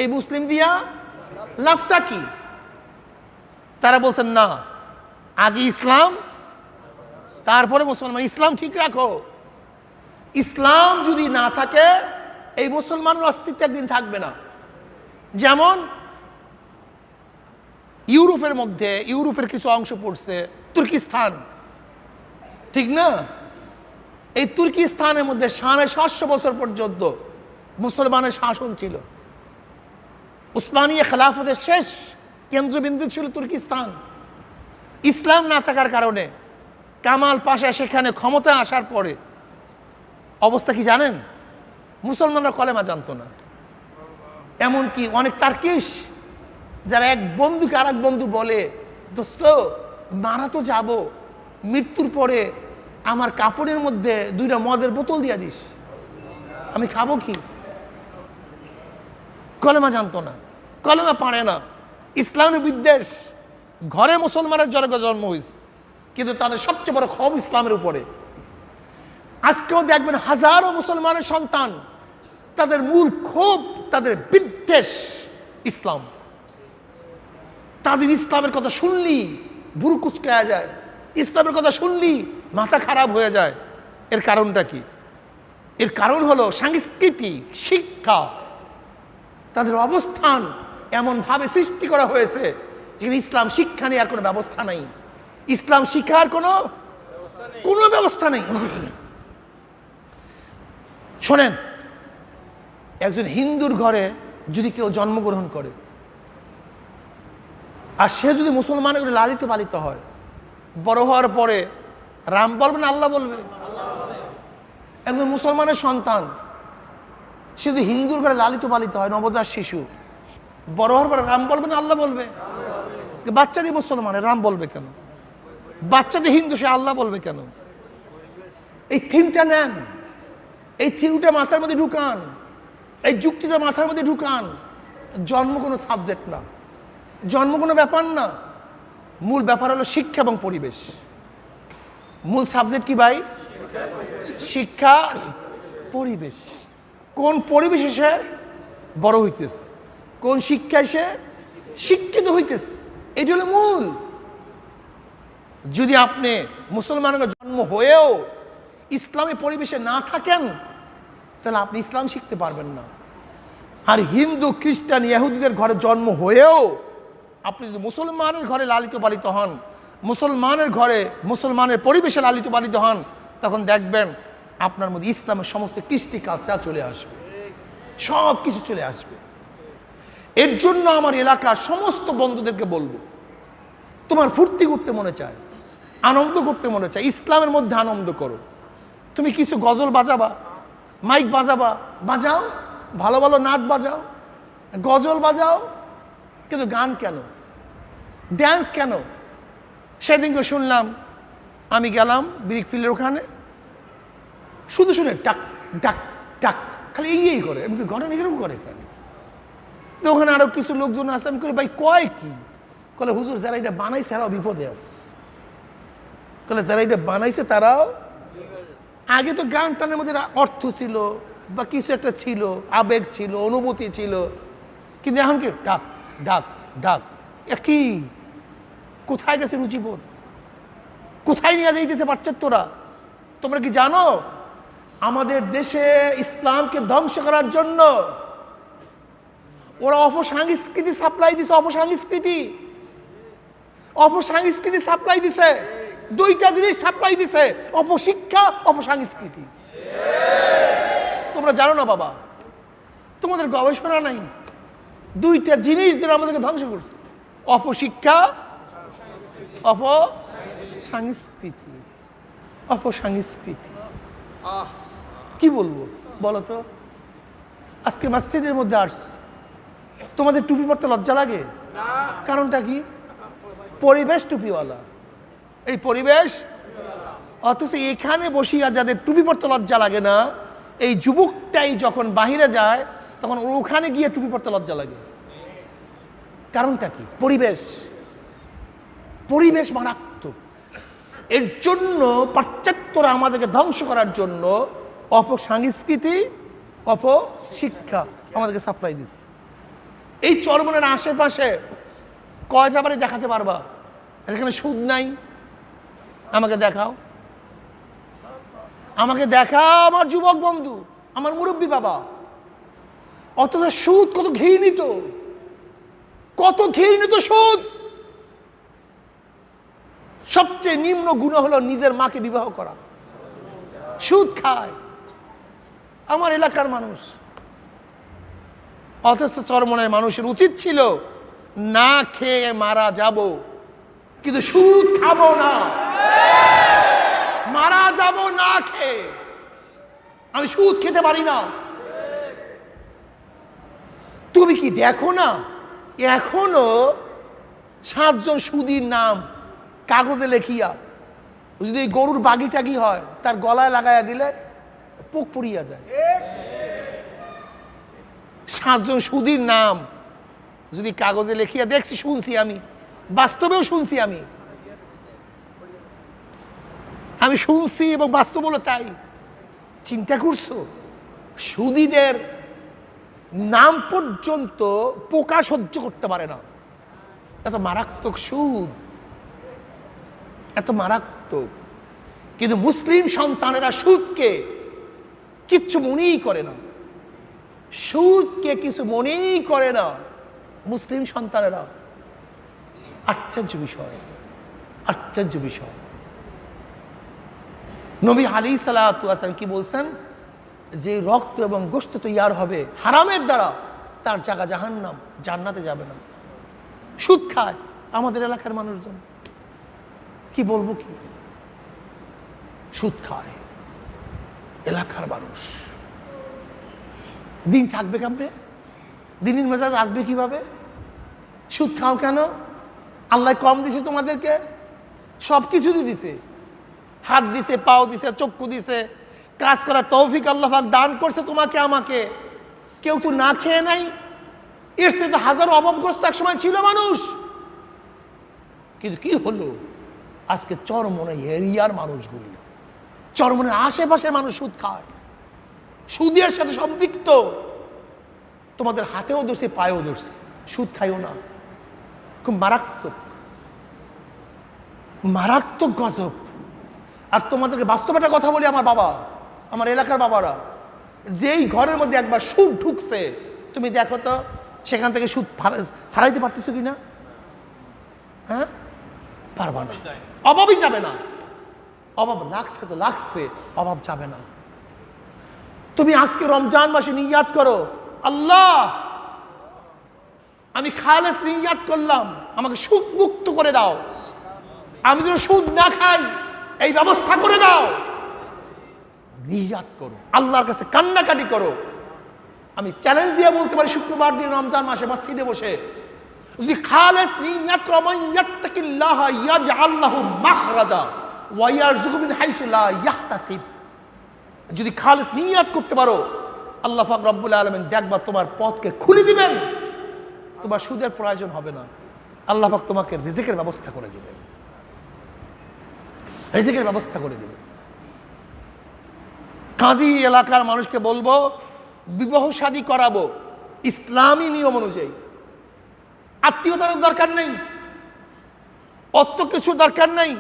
এই মুসলিম দিয়া লাভটা কি? তারা বলছেন না, আগে ইসলাম তারপরে মুসলমান, ইসলাম ঠিক রাখো। ইসলাম যদি না থাকে এই মুসলমানের অস্তিত্ব একদিন থাকবে না। যেমন ইউরোপের কিছু অংশ পড়ছে তুর্কিস্তান, ঠিক না? এই তুর্কিস্তানের মধ্যে 750 বছর পর্যন্ত মুসলমানের শাসন ছিল। উসমানীয় খেলাফতের শেষ কেন্দ্রবিন্দু ছিল তুর্কিস্তান। ইসলাম না থাকার কারণে কামাল পাশা সেখানে ক্ষমতা আসার পরে অবস্থা কি জানেন? মুসলমানরা কলেমা জানতো না। এমনকি অনেক তার্কিশ যারা এক বন্ধুকে আর এক বন্ধু বলে, দোস্ত মারা তো যাব, মৃত্যুর পরে আমার কাপড়ের মধ্যে 2টা মদের বোতল দিয়া দিস, আমি খাবো কি? কলেমা জানতো না, কলেমা পারে না। ইসলামের বিদ্বেষ, ঘরে মুসলমানের জন্ম হয়েছে, কিন্তু তাদের সবচেয়ে বড় ক্ষোভ ইসলামের উপরে। আজকেও দেখবেন হাজারো মুসলমানের সন্তান, তাদের মূল ক্ষোভ, তাদের বিদ্বেষ ইসলাম। তাদের ইসলামের কথা শুনলি বুড়ো কুচকায়া যায়, ইসলামের কথা শুনলি মাথা খারাপ হয়ে যায়। এর কারণটা কি? এর কারণ হলো সাংস্কৃতিক শিক্ষা। তাদের অবস্থান এমনভাবে সৃষ্টি করা হয়েছে যেখানে ইসলাম শিক্ষা নেওয়ার কোনো ব্যবস্থা নেই, ইসলাম শিক্ষার কোনো ব্যবস্থা নেই। শোনেন, একজন হিন্দুর ঘরে যদি কেউ জন্মগ্রহণ করে আর সে যদি মুসলমানের ঘরে লালিত পালিত হয়, বড় হওয়ার পরে রাম বলবে না আল্লাহ বলবে? একজন মুসলমানের সন্তান সে যদি হিন্দুর ঘরে লালিত পালিত হয়, নবজাত শিশু, বড় হওয়ার পরে রাম বলবে না আল্লাহ বলবে? বাচ্চা দিয়ে মুসলমানের রাম বলবে কেন? বাচ্চা দিয়ে হিন্দু সে আল্লাহ বলবে কেন? এই থিমটা নেন, এই থিওরিটা মাথার মধ্যে ঢুকান, এই যুক্তিটা মাথার মধ্যে ঢুকান। জন্ম কোনো সাবজেক্ট না, জন্ম কোনো ব্যাপার না। মূল ব্যাপার হলো শিক্ষা এবং পরিবেশ। মূল সাবজেক্ট কি ভাই? শিক্ষা, পরিবেশ। কোন পরিবেশে সে বড় হইতেছে, কোন শিক্ষায় সে শিক্ষিত হইতেছে, এটি হলো মূল। যদি আপনি মুসলমানের জন্ম হয়েও ইসলামী পরিবেশে না থাকেন, তাহলে আপনি ইসলাম শিখতে পারবেন না। আর হিন্দু খ্রিস্টান ইহুদিদের ঘরে জন্ম হয়েও আপনি যদি মুসলমানের ঘরে লালিত পালিত হন, মুসলমানের ঘরে মুসলমানের পরিবেশে লালিত পালিত হন, তখন দেখবেন আপনার মধ্যে ইসলামের সমস্ত কৃষ্টি কালচার চলে আসবে, সব কিছু চলে আসবে। এর জন্য আমার এলাকার সমস্ত বন্ধুদেরকে বলবো, তোমার ফুর্তি করতে মনে চায়, আনন্দ করতে মনে চায়, ইসলামের মধ্যে আনন্দ করো। তুমি কিছু গজল বাজাবা, মাইক বাজাবা, বাজাও, ভালো ভালো নাট বাজাও, গজল বাজাও, কিন্তু গান কেন, ড্যান্স কেন? সেদিনকে শুনলাম, আমি গেলাম ব্রিক ফিল্ডের ওখানে, শুধু শুনে ডাক ডাক ডাক, খালি এই করে। আমি ঘটনা এরকম করে কেন? তো ওখানে আরো কিছু লোকজন আসে, আমি করি ভাই কয় কি? বলে হুজুর যারা এটা বানাইছে তারাও বিপদে আছে। বলে যারা এটা বানাইছে তারাও, আগে তো গান টানের মধ্যে অর্থ ছিল বা কিছু একটা ছিল, আবেগ ছিল, অনুভূতি ছিল, কিন্তু এখন কি ডাক ডাক ডাক, কি কোথায় গেছে রুচিবোধ? কোথায় নিয়ে যাইতেছে পাশ্চাত্যরা? তোমরা কি জানো আমাদের দেশে ইসলামকে ধ্বংস করার জন্য ওরা অপসংস্কৃতি সাপ্লাই দিছে, অপসংস্কৃতি সাপ্লাই দিছে। 2টা জিনিস সাপ্লাই দিছে, অপশিক্ষা, অপসংস্কৃতি। তোমরা জানো না বাবা, তোমাদের গবেষণা নাই। 2টা জিনিস দিয়ে আমাদেরকে ধ্বংস করছে, অপশিক্ষা, অপসংস্কৃতি। অপসংস্কৃতি কি বলবো বলো তো? আজকে মসজিদের মধ্যে আসছে, তোমাদের টুপি পরতে লজ্জা লাগে? কারণটা কি? পরিবেশ টুপিওয়ালা, এই পরিবেশ। অথচ এখানে বসিয়া যাদের টুপি পরতে লজ্জা লাগে না, এই যুবকটাই যখন বাহিরে যায় তখন ওখানে গিয়ে টুপি পরতে লজ্জা লাগে। কারণটা কি? পরিবেশ। পরিবেশ মারাত্মক। এর জন্য পাশ্চাত্যরা আমাদেরকে ধ্বংস করার জন্য অপসংস্কৃতি, অপশিক্ষা আমাদেরকে সাপ্লাই দিচ্ছে। এই চরমনের আশেপাশে কয়টা বাড়ি দেখাতে পারবা এখানে সুদ নাই? আমাকে দেখাও, আমাকে দেখাও আমার যুবক বন্ধু, আমার মুরব্বী বাবা। অথচ সুদ কত ঘৃণিত, কত ঘৃণিত সুদ। সবচেয়ে নিম্ন গুণ হলো নিজের মাকে বিবাহ করা। সুদ খায় আমার এলাকার মানুষ। অথচ চরমনের মানুষের উচিত ছিল না খেয়ে মারা যাব, কিন্তু সুদ খাবো না, মারা যাব না খেয়ে। আমি সুদ খেতে পারি না। তুমি কি দেখো না এখনো 7 জন সুদীর নাম কাগজে লেখিয়া, যদি এই গরুর বাগি টাগি হয় তার গলায় লাগাইয়া দিলে পোক পড়িয়া যায়। 7 জন সুদীর নাম যদি কাগজে লেখিয়া, দেখছি, শুনছি, আমি বাস্তবেও শুনছি, আমি শুনছি এবং বাস্তব হলো তাই। চিন্তা করছো সুদীদের নাম পর্যন্ত পোকা সহ্য করতে পারে না, এত মারাত্মক সুদ, এত মারাত্মক। কিন্তু মুসলিম সন্তানেরা সুদকে কিচ্ছু মনেই করে না, সুদকে কিছু মনেই করে না মুসলিম সন্তানেরা। আশ্চর্য বিষয়, আশ্চর্য বিষয়। নবী আলাইহিস সালাম কি বলছেন? যে রক্ত এবং গোশত তৈয়ার হবে হারামের দ্বারা, তার জায়গা জাহান্নাম, জান্নাতে যাবে না। সুদ খায় আমাদের এলাকার মানুষজন, কি বলবো, কি সুদ খায় এলাকার মানুষ। দিন থাকবে কেমনে? দিনের মেজাজ আসবে কিভাবে? সুদ খাও কেন? আল্লাহ কম দিছে তোমাদেরকে? সব কিছু দিছে, হাত দিছে, পাও দিছে, চক্ষু দিছে, কাজ করার তৌফিক আল্লাহ পাক দান করছে তোমাকে আমাকে। কেউ তো না খেয়ে নাই, এর সাথে হাজারো অভাবগ্রস্ত এক সময় ছিল মানুষ। কিন্তু কি হলো? আজকে চরমনে এরিয়ার মানুষগুলি, চরমনের আশেপাশে মানুষ সুদ খায়, সুদের সাথে সম্পৃক্ত। তোমাদের হাতেও ধরছে, পায়েও ধরছে, সুদ খাইও না। খুব মারাত্মক, মারাত্মক গজব। আর তোমাদেরকে বাস্তব একটা কথা বলি, আমার বাবা, আমার এলাকার বাবারা, যেই ঘরের মধ্যে একবার সুদ ঢুকছে, তুমি দেখো তো সেখান থেকে সুদ ছাড়াইতে পারতেছো কিনা? হ্যাঁ, পারবা না। অভাবই যাবে না। অভাব লাগছে তো লাগছে, অভাব যাবে না। তুমি আজকে রমজান মাসে নিয়াত করো, আল্লাহ আমি খালেস নিয়াত করলাম, আমাকে সুদ মুক্ত করে দাও, আমি যেন সুদ না খাই এই ব্যবস্থা করে দাও। নিয়াত করো, আল্লাহর কাছে কান্নাকাটি করো। আমি চ্যালেঞ্জ দিয়ে বলতে পারি, শুক্রবার দিন রমজান মাসে মসজিদে বসে যদি খালেস নিয়াত করো, মান ইয়াত্তাকিল্লাহ ইয়াজআল লাহু মাখরাজা ওয়া ইয়ারযুকহু মিন হাইসু লা ইয়াহতাসিব, যদি খালেস নিয়াত করতে পারো, আল্লাহ পাক রব্বুল আলামিন দেখবা তোমার পথকে খুলে দিবেন, তোমার সুদের প্রয়োজন হবে না। আল্লাহ পাক তোমাকে রিজিকের ব্যবস্থা করে দিবেন, রিজিকের ব্যবস্থা করে দিবেন। কাজী এলাকার মানুষকে বলবো, বিবাহ শাদী করাবো ইসলামী নিয়ম অনুযায়ী। আত্মীয়তার দরকার নেই, অত কিছু দরকার নেই।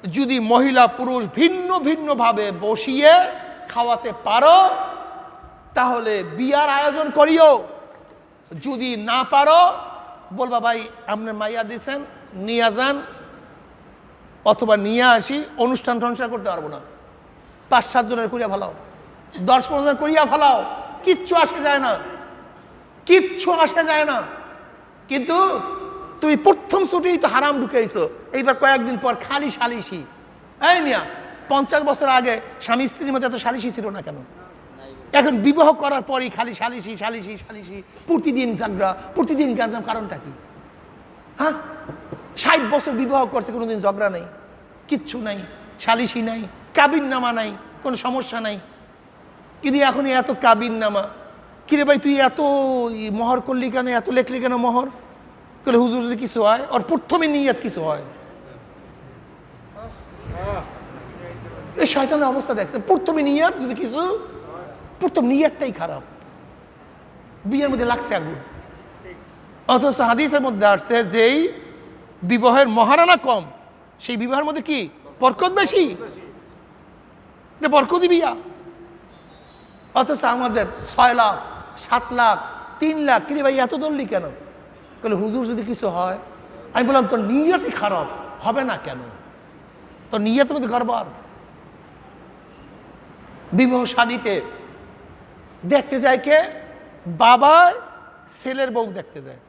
যদি মহিলা পুরুষ ভিন্ন ভিন্ন ভাবে বসিয়ে খাওয়াতে পারো তাহলে বিয়ার আয়োজন করিও। যদি না পারো বলবা, ভাই আপনার মাইয়া দিছেন, নিয়ে যান, অথবা নিয়ে আসি, অনুষ্ঠান টনুষ্ঠান করতে পারবো না, 5-7 জনের করিয়া ফেলাও, 10-15 জন করিয়া ফেলাও, কিচ্ছু আসে যায় না, কিচ্ছু আসে যায় না। কিন্তু তুমি প্রথম ছুটেই তো হারাম ঢুকেইছো, এইবার কয়েকদিন পর খালি সালিশি। এই মিয়া, 50 বছর আগে স্বামী স্ত্রীর মধ্যে এত সালিশি ছিল না কেন? এখন বিবাহ করার পরই খালি সালিশি সালিশি সালিশি, প্রতিদিন ঝগড়া, প্রতিদিন গাঁজাম। কারণটা কি? হ্যাঁ, 60 বছর বিবাহ করছে, কোনোদিন ঝগড়া নেই, কিচ্ছু নাই, সালিশি নাই, কাবিন নামা নাই, কোনো সমস্যা নাই। কিন্তু এখন এত কাবিন নামা, কিরে ভাই তুই এত মহর করলি কেন, এত লেখলি কেন মহর? বলে হুজুর যদি কিছু হয়, ওর প্রথমে নিয়াত কিছু হয়। এই শয়তানের অবস্থা দেখছেন, প্রথমে নিয়াত যদি কিছু, প্রথম নিয়াতটাই খারাপ, বিয়ের মধ্যে লাগছে আগুন। অথচ হাদিসের মধ্যে আসছে যেই বিবাহের মহারানা কম, সেই বিবাহের মধ্যে কি বরকত বেশি, এটা বরকতি বিয়া। অথচ আমাদের 6 লাখ, 7 লাখ, 3 লাখ, কিরে ভাই এত দললি কেন? বলে হুজুর যদি কিছু হয়। আমি বললাম তোর নিয়তই খারাপ, হবে না কেন? তোর নিয়তের মধ্যে গড়বড়। বিবাহ শাদীতে দেখতে যায় কে? বাবা ছেলের বউ দেখতে যায়।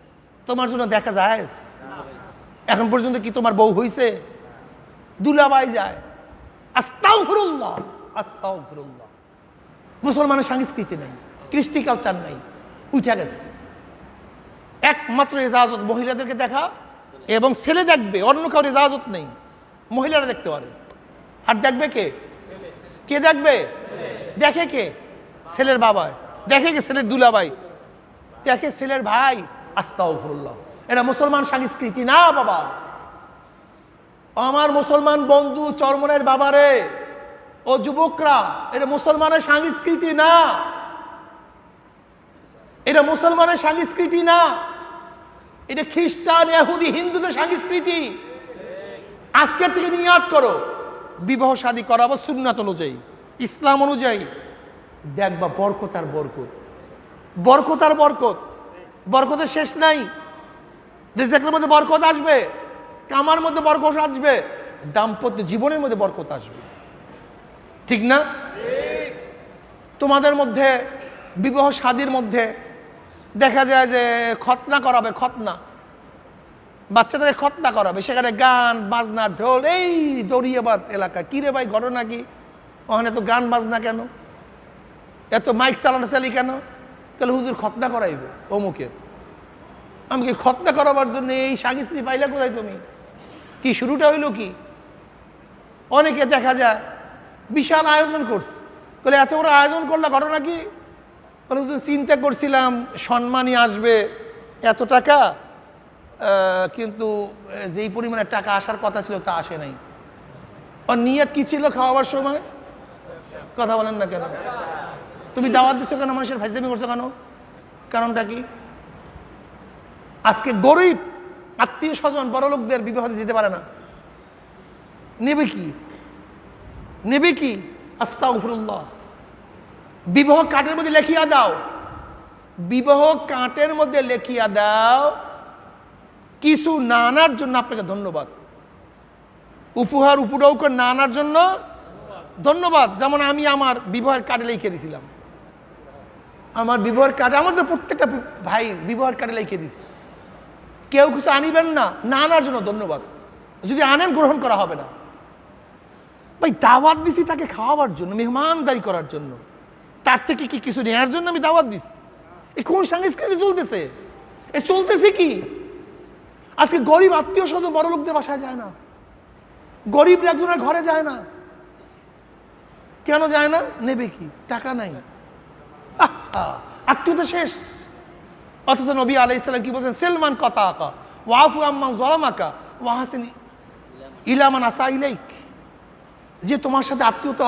তোমার জন্য দেখা যায়? এখন পর্যন্ত কি তোমার বউ হইছে? দুলাভাই যায়। আস্তাগফিরুল্লাহ, আস্তাগফিরুল্লাহ। মুসলমানের সংস্কৃতি নেই, কৃষ্টি কালচার নেই, উঠে গেছে। একমাত্র ইজাজত মহিলাদেরকে দেখা এবং ছেলে দেখবে, অন্য কারোর ইজাজত নেই। মহিলারা দেখতে পারে। আর দেখবে কে? কে দেখবে? দেখে কে? ছেলের বাবা। দেখে কে? ছেলের দুলাভাই। দেখে ছেলের ভাই। আস্তাগফিরুল্লাহ। এটা মুসলমান সংস্কৃতি না বাবা। আমার মুসলমান বন্ধু চরমনের বাবারে ও যুবকরা, এটা মুসলমানের সংস্কৃতি না। এটা মুসলমানের সংস্কৃতি না, এটা খ্রিস্টান, ইহুদি, হিন্দুদের সংস্কৃতি। আজকের থেকে নিয়াত করো, বিবাহ শাদী করাবো সুন্নাত অনুযায়ী, ইসলাম অনুযায়ী। দেখবা বরকত আর বরকত, বরকত আর বরকত। বরকতের শেষ নাই। রিজেকের মধ্যে বরকত আসবে, কামার মধ্যে বরকত আসবে, দাম্পত্য জীবনের মধ্যে বরকত আসবে। ঠিক না? তোমাদের মধ্যে বিবাহ শাদীর মধ্যে দেখা যায় যে খতনা করাবে, খতনা, বাচ্চাদের খতনা করাবে, সেখানে গান বাজনা ঢোল, এই দরিয়াবাদ এলাকা। কি রে ভাই, ঘটনা কি? ওখানে তো গান বাজনা কেন, এত মাইক চালানো চালি কেন? তাহলে হুজুর খতনা করাইবে অমুকের। আমি কি খতনা করাবার জন্য এই সংস্কৃতি পাইলে কোথায় তুমি? কি শুরুটা হইল কি? অনেকে দেখা যায় বিশাল আয়োজন করছে, বলে এত বড় আয়োজন করলে ঘটনা কি? বলে হুজুর চিন্তা করছিলাম সম্মানই আসবে এত টাকা, কিন্তু যেই পরিমাণে টাকা আসার কথা ছিল তা আসে নাই। আর নিয়ত কি ছিল খাওয়াবার সময়? কথা বলেন না কেন? তুমি দাওয়াত দিচ্ছ কেন? মানুষের ফাইজলামি করছো কেন? কারণটা কি? আজকে গরিব আত্মীয় স্বজন বড় লোকদের বিবাহে যেতে পারে না, নেবে কি? নেবে কি? আস্তাগফিরুল্লাহ। বিবাহ কার্ডের মধ্যে লেখিয়া দাও, বিবাহ কার্ডের মধ্যে লেখিয়া দাও কিছু না আনার জন্য আপনাকে ধন্যবাদ। উপহার উপঢৌক না আনার জন্য ধন্যবাদ। যেমন আমি আমার বিবাহের কার্ডে লিখে দিয়েছিলাম, আমার বিবাহের কার্ডে, আমাদের প্রত্যেকটা ভাই বিবাহের কার্ডে লিখে দিস, কেউ কিছু আনিবেন না, না আনার জন্য ধন্যবাদ। যদি আনেন গ্রহণ করা হবে না। ভাই দাওয়াত দিছি তাকে খাওয়াবার জন্য, মেহমানদারি করার জন্য, তার থেকে কি কিছু নেওয়ার জন্য আমি দাওয়াত দিছি? এ কোন সংস্কৃতি চলতেছে? এ চলতেছে কি? আজকে গরিব আত্মীয় স্বজন বড় লোকদের বাসায় যায় না, গরিব একজনের ঘরে যায় না। কেন যায় না? নেবে কি? টাকা নাই, আত্মীয়তা শেষ। অথচ নবী আলাইহিস সালাম কি বলছেন? সেলমান কথা আকা ওয়াফু আম্মান যালামাকা ওয়াহাসিন ইলা মান আসা ইলাইক। যে তোমার সাথে আত্মীয়তা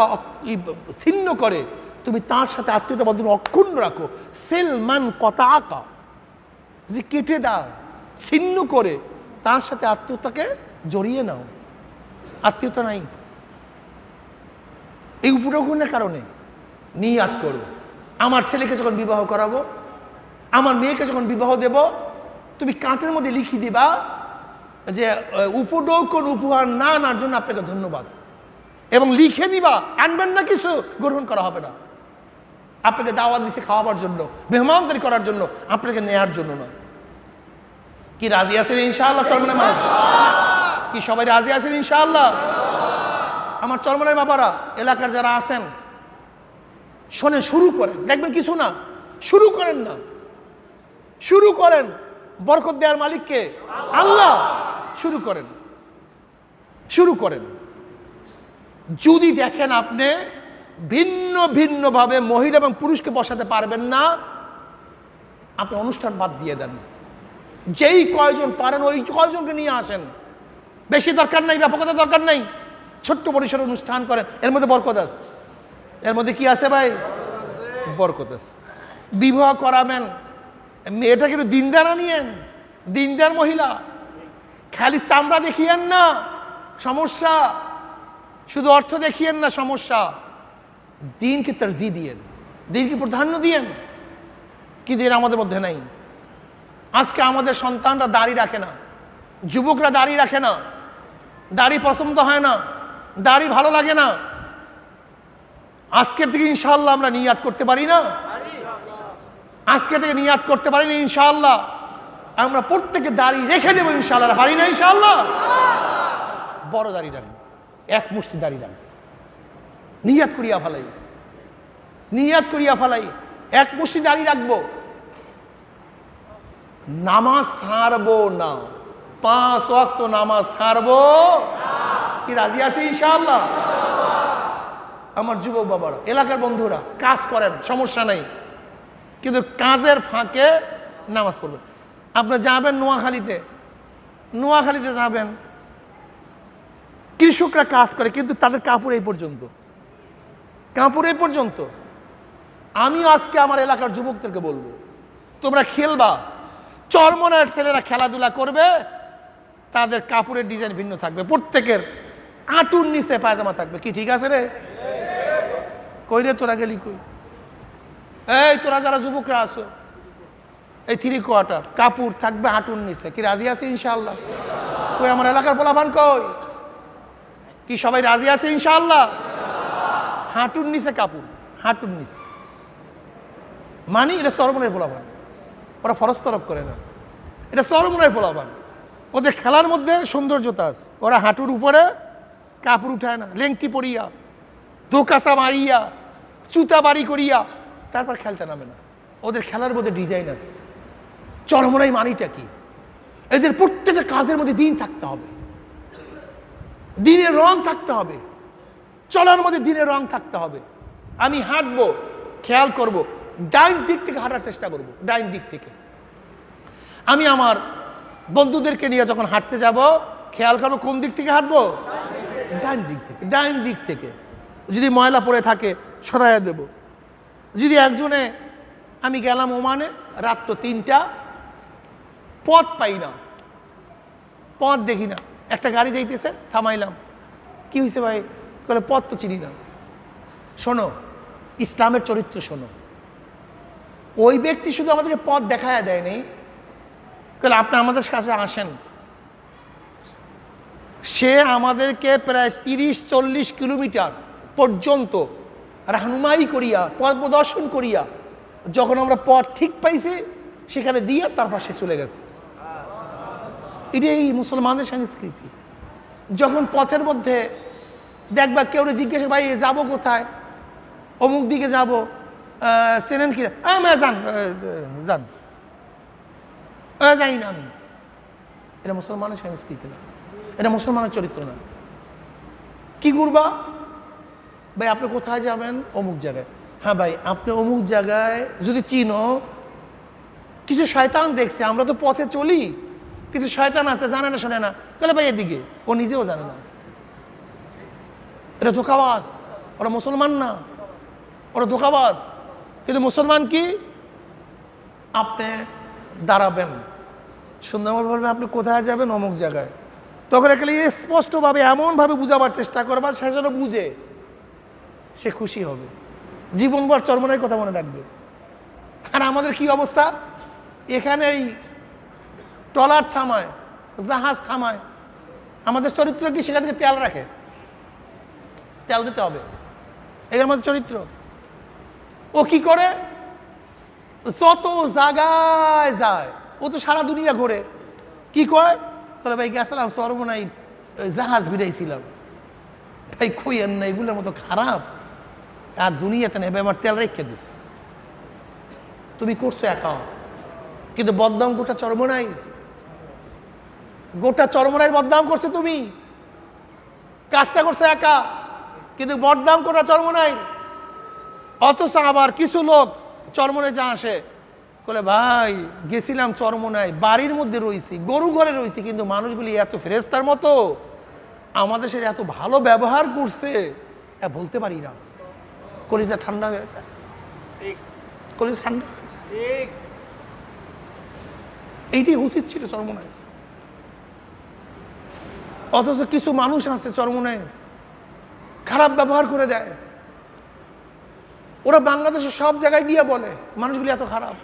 ছিন্ন করে, তুমি তার সাথে আত্মীয়তা বন্ধন অক্ষুণ্ণ রাখো। সেলমান কথা আকা, যে কেটে দাও, ছিন্ন করে, তার সাথে আত্মীয়তাকে জড়িয়ে নাও। আত্মীয়তা নাই, এই উপলক্ষণের কারণে নিয়াত করো। আমার ছেলেকে যখন বিবাহ করাবো, আমার মেয়েকে যখন বিবাহ দেব, তুমি কাঁটের মধ্যে লিখি দিবা যে উপঢৌকন উপহার না আনার জন্য আপনাকে ধন্যবাদ, এবং লিখে দিবা আনবেন না কিছু, গ্রহণ করা হবে না। আপনাকে দাওয়াত দিছে খাওয়াবার জন্য, মেহমানদারি করার জন্য, আপনাকে নেয়ার জন্য না। কি রাজি আছেন ইনশাআল্লাহ? চরমনের মা কি সবাই রাজি আছেন ইনশাআল্লাহ? আমার চরমনের বাবারা, এলাকার যারা আছেন শোনেন, শুরু করেন। দেখবেন কিছু না, শুরু করেন না, শুরু করেন। বরকত দেওয়ার মালিককে আল্লাহ। শুরু করেন, শুরু করেন। যদি দেখেন আপনি ভিন্ন ভিন্ন ভাবে মহিলা এবং পুরুষকে বসাতে পারবেন না, আপনি অনুষ্ঠান বাদ দিয়ে দেন। যেই কয়জন পারেন ওই কয়জনকে নিয়ে আসেন, বেশি দরকার নাই, ব্যাপকতা দরকার নাই। ছোট্ট পরিসরে অনুষ্ঠান করেন, এর মধ্যে বরকত আছে। এর মধ্যে কি আছে ভাই? বরকত আছে। বিবাহ করাবেন, মেয়েটাকে একটু দিনদার আনিয়েন, দিনদার মহিলা। খালি চামড়া দেখিয়েন না, সমস্যা। শুধু অর্থ দেখিয়েন না, সমস্যা। দিনকে তরজি দিয়েন, দিনকে প্রাধান্য দিয়েন। কি দিন আমাদের মধ্যে নাই। আজকে আমাদের সন্তানরা দাড়ি রাখে না, যুবকরা দাড়ি রাখে না, দাড়ি পছন্দ হয় না, দাড়ি ভালো লাগে না। আজকের থেকে ইনশাআল্লাহ আমরা নিয়াত করতে পারি না? আজকে থেকে নিয়াত করতে পারি না ইনশাআল্লাহ? আমরা প্রত্যেকে দাড়ি রেখে দেবো ইনশাআল্লাহ। পারি না ইনশাআল্লাহ? বড় দাড়ি রাখবো, এক মুষ্টি দাড়ি রাখবো, নিয়াত করিয়া ফেলাই, নিয়াত করিয়া ফেলাই, এক মুষ্টি দাড়ি রাখবো। নামাজ ছাড়বো না, 5 ওয়াক্ত নামাজ ছাড়বো। কি রাজি আছে ইনশাআল্লাহ? আমার যুবক বাবারা, এলাকার বন্ধুরা, কাজ করেন, সমস্যা নেই, কিন্তু কাজের ফাঁকে নামাজ পড়বেন। আপনারা যাবেন নোয়াখালীতে, নোয়াখালীতে যাবেন, কৃষকরা কাজ করে কিন্তু তাদের কাপড় এই পর্যন্ত, কাপড় এই পর্যন্ত। আমি আজকে আমার এলাকার যুবকদেরকে বলবো, তোমরা খেলবা, চরমনায়ের ছেলেরা খেলাধুলা করবে, তাদের কাপড়ের ডিজাইন ভিন্ন থাকবে, প্রত্যেকের আঁটুর নিচে পায়জামা থাকবে। কি ঠিক আছে রে? কই রে তোরা গেলি কই? এই তোরা যারা যুবকরা আছো, এই 3 কোয়ার্টার কাপড় থাকবে হাঁটুর নিচে। কি রাজি আছে ইনশাআল্লাহ? কই আমার এলাকার পোলাপান কই? কি সবাই রাজি আছে ইনশাআল্লাহ? হাঁটুর নিচে কাপড়, হাঁটুর নিচে। মানি এটা চরমনের পোলাপান, ওরা ফরজ তরক করে না, এটা চরমনের পোলাপান। ওদের খেলার মধ্যে সৌন্দর্যতা আছে, ওরা হাঁটুর উপরে কাপড় উঠায় না, লেংটি পরিয়া, দোকাসা মারিয়া, চুতা বাড়ি করিয়া তারপর খেলতে নামে না। ওদের খেলার মধ্যে ডিজাইন আছে। চরমনাই মানিটা কি? এদের প্রত্যেকটা কাজের মধ্যে দিন থাকতে হবে, দিনের রং থাকতে হবে, চলার মধ্যে দিনের রং থাকতে হবে। আমি হাঁটবো, খেয়াল করব, ডাইন দিক থেকে হাঁটার চেষ্টা করব, ডাইন দিক থেকে। আমি আমার বন্ধুদেরকে নিয়ে যখন হাঁটতে যাব, খেয়াল করবো কোন দিক থেকে হাঁটবো? ডাইন দিক থেকে, ডাইন দিক থেকে। যদি ময়লা পড়ে থাকে সরাইয়া দেব। যদি একজনে, আমি গেলাম ওমানে, রাত তো 3টা, পথ পাই না, পথ দেখি না, একটা গাড়ি যাইতেছে, থামাইলাম, কি হয়েছে ভাই? বলে পথ তো চিনি না। শোনো, ইসলামের চরিত্র শোনো। ওই ব্যক্তি শুধু আমাদেরকে পথ দেখায় দেয়নি, বলে আপনি আমাদের কাছে আসেন। সে আমাদেরকে প্রায় 30-40 কিলোমিটার পর্যন্ত রাহনুমাই করিয়া, পথ প্রদর্শন করিয়া, যখন আমরা পথ ঠিক পাইছি সেখানে দিয়ে তারপর সে চলে গেছে। এটাই মুসলমানদের সংস্কৃতি। যখন পথের মধ্যে দেখবা কেউ জিজ্ঞেস, ভাই যাবো কোথায়? অমুক দিকে যাবো, চেনেন কি? যান যান, জানি না আমি। এটা মুসলমানের সংস্কৃতি না, এটা মুসলমানের চরিত্র না। কি করবা? ভাই আপনি কোথায় যাবেন? অমুক জায়গায়। হ্যাঁ ভাই, আপনি অমুক জায়গায় যদি চিনো, কিছু শয়তান দেখছে, আমরা তো পথে চলি, কিছু শয়তান আছে, জানে না শোনে না, তাহলে ভাই এদিকে। ও নিজেও জানে না, এটা ধোঁকাবাজ। ওরা মুসলমান না, ওরা ধোঁকাবাজ। কিন্তু মুসলমান কি? আপনি দাঁড়াবেন, সুন্দরভাবে বলবেন আপনি কোথায় যাবেন? অমুক জায়গায়। তখন এখানে স্পষ্টভাবে এমনভাবে বুঝাবার চেষ্টা করবা সে যেন বুঝে, সে খুশি হবে, জীবনভর চরমনার কথা মনে রাখবে। আর আমাদের কি অবস্থা? এখানে এই ট্রলার থামায়, জাহাজ থামায়, আমাদের চরিত্র কি সেখান থেকে তেল রাখে, তেল দিতে হবে, এই আমাদের চরিত্র। ও কি করে? যত জায়গায় যায়, ও তো সারা দুনিয়া ঘোরে। কি কয়? বলে ভাই গেছিলাম চরমনাই, জাহাজ ভিড়াইছিলাম। ভাই কইয়েন না, এগুলোর মতো খারাপ আর দুনিয়াতে নেবে, আমার তেল রেখে দিস। তুমি করছো একা, কিন্তু বদনাম গোটা চরমনাই, গোটা চরমনাই বদনাম করছে তুমি। কাজটা করছো একা, কিন্তু বদনাম গোটা চরমনাই। অথচ আবার কিছু লোক চরমনাইতে আসে, বলে ভাই গেছিলাম চরমনাই, বাড়ির মধ্যে রয়েছি, গরু ঘরে রয়েছি, কিন্তু মানুষগুলি এত ফেরেস্তার মতো আমাদের সাথে এত ভালো ব্যবহার করছে, বলতে পারি না। কলিজা ঠান্ডা হয়ে যায়, কলিজা ঠান্ডা হয়ে যায়। এইটাই উচিত ছিল চরমনাই। অথচ কিছু মানুষ আছে চরমনাই খারাপ ব্যবহার করে দেয়। ওরা বাংলাদেশের সব জায়গায় গিয়ে বলে মানুষগুলি এত খারাপ।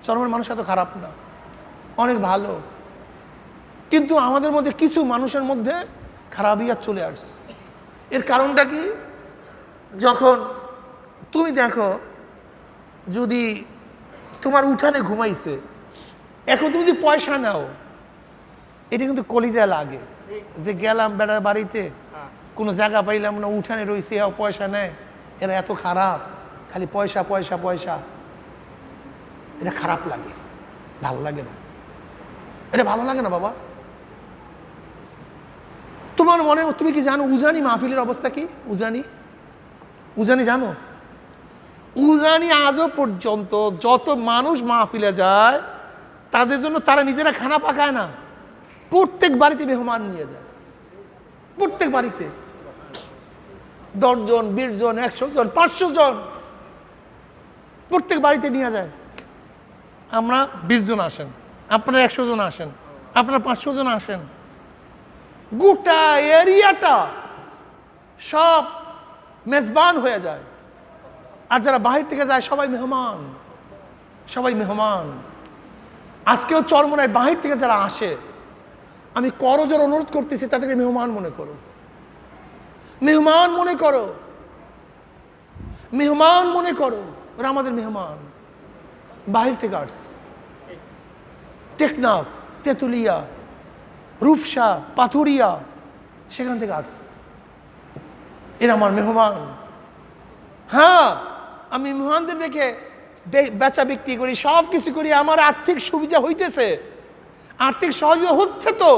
চরমনাইয়ের মানুষ এত খারাপ না, অনেক ভালো। কিন্তু আমাদের মধ্যে কিছু মানুষের মধ্যে খারাপিয়াত চলে আসছে। এর কারণটা কি? যখন তুমি দেখো, যদি তোমার উঠানে ঘুমাইছে, এখন তুমি যদি পয়সা নাও, এটা কিন্তু কলিজা লাগে যে গেলাম বেড়ার বাড়িতে, কোনো জায়গা পাইলাম না, উঠানে রয়েছে, পয়সা নেয়, এরা এত খারাপ, খালি পয়সা পয়সা পয়সা। এটা খারাপ লাগে, ভালো লাগে না, এটা ভালো লাগে না বাবা। তোমার মনে, তুমি কি জানো উজানি মাহফিলের অবস্থা কি? উজানি জানো? উজানি আজও পর্যন্ত যত মানুষ মাহফিলে যায় তাদের জন্য তারা নিজেরা খানা পাকায় না, প্রত্যেক বাড়িতে মেহমান নিয়ে যায়, প্রত্যেক বাড়িতে 10 জন 20 জন 100 জন 500 জন প্রত্যেক বাড়িতে নিয়ে যায়। আমরা 20 জন আসেন, আপনারা 100 জন আসেন, আপনারা 500 জন আসেন, গোটা এরিয়াটা সব মেজবান হয়ে যায়। আর যারা বাহির থেকে যায় সবাই মেহমান, সবাই মেহমান। আজকেও চরমোনায় বাহির থেকে যারা আসে, আমি করজোর অনুরোধ করতেছি তাদেরকে মেহমান মনে করো, মেহমান মনে করো, মেহমান মনে করো। ওরা আমাদের মেহমান, বাহির থেকে আসছে, টেকনাফ, তেঁতুলিয়া, রূপসা, পাথুরিয়া, সেখান থেকে আসছে, এরা আমার মেহমান। হ্যাঁ, আমি মেহমানদের দেখে বেচা বিক্রি করি, সব কিছু করি, আমার আর্থিক সুবিধা হইতেছে, আর্থিক সহযোগিতা হচ্ছে, তো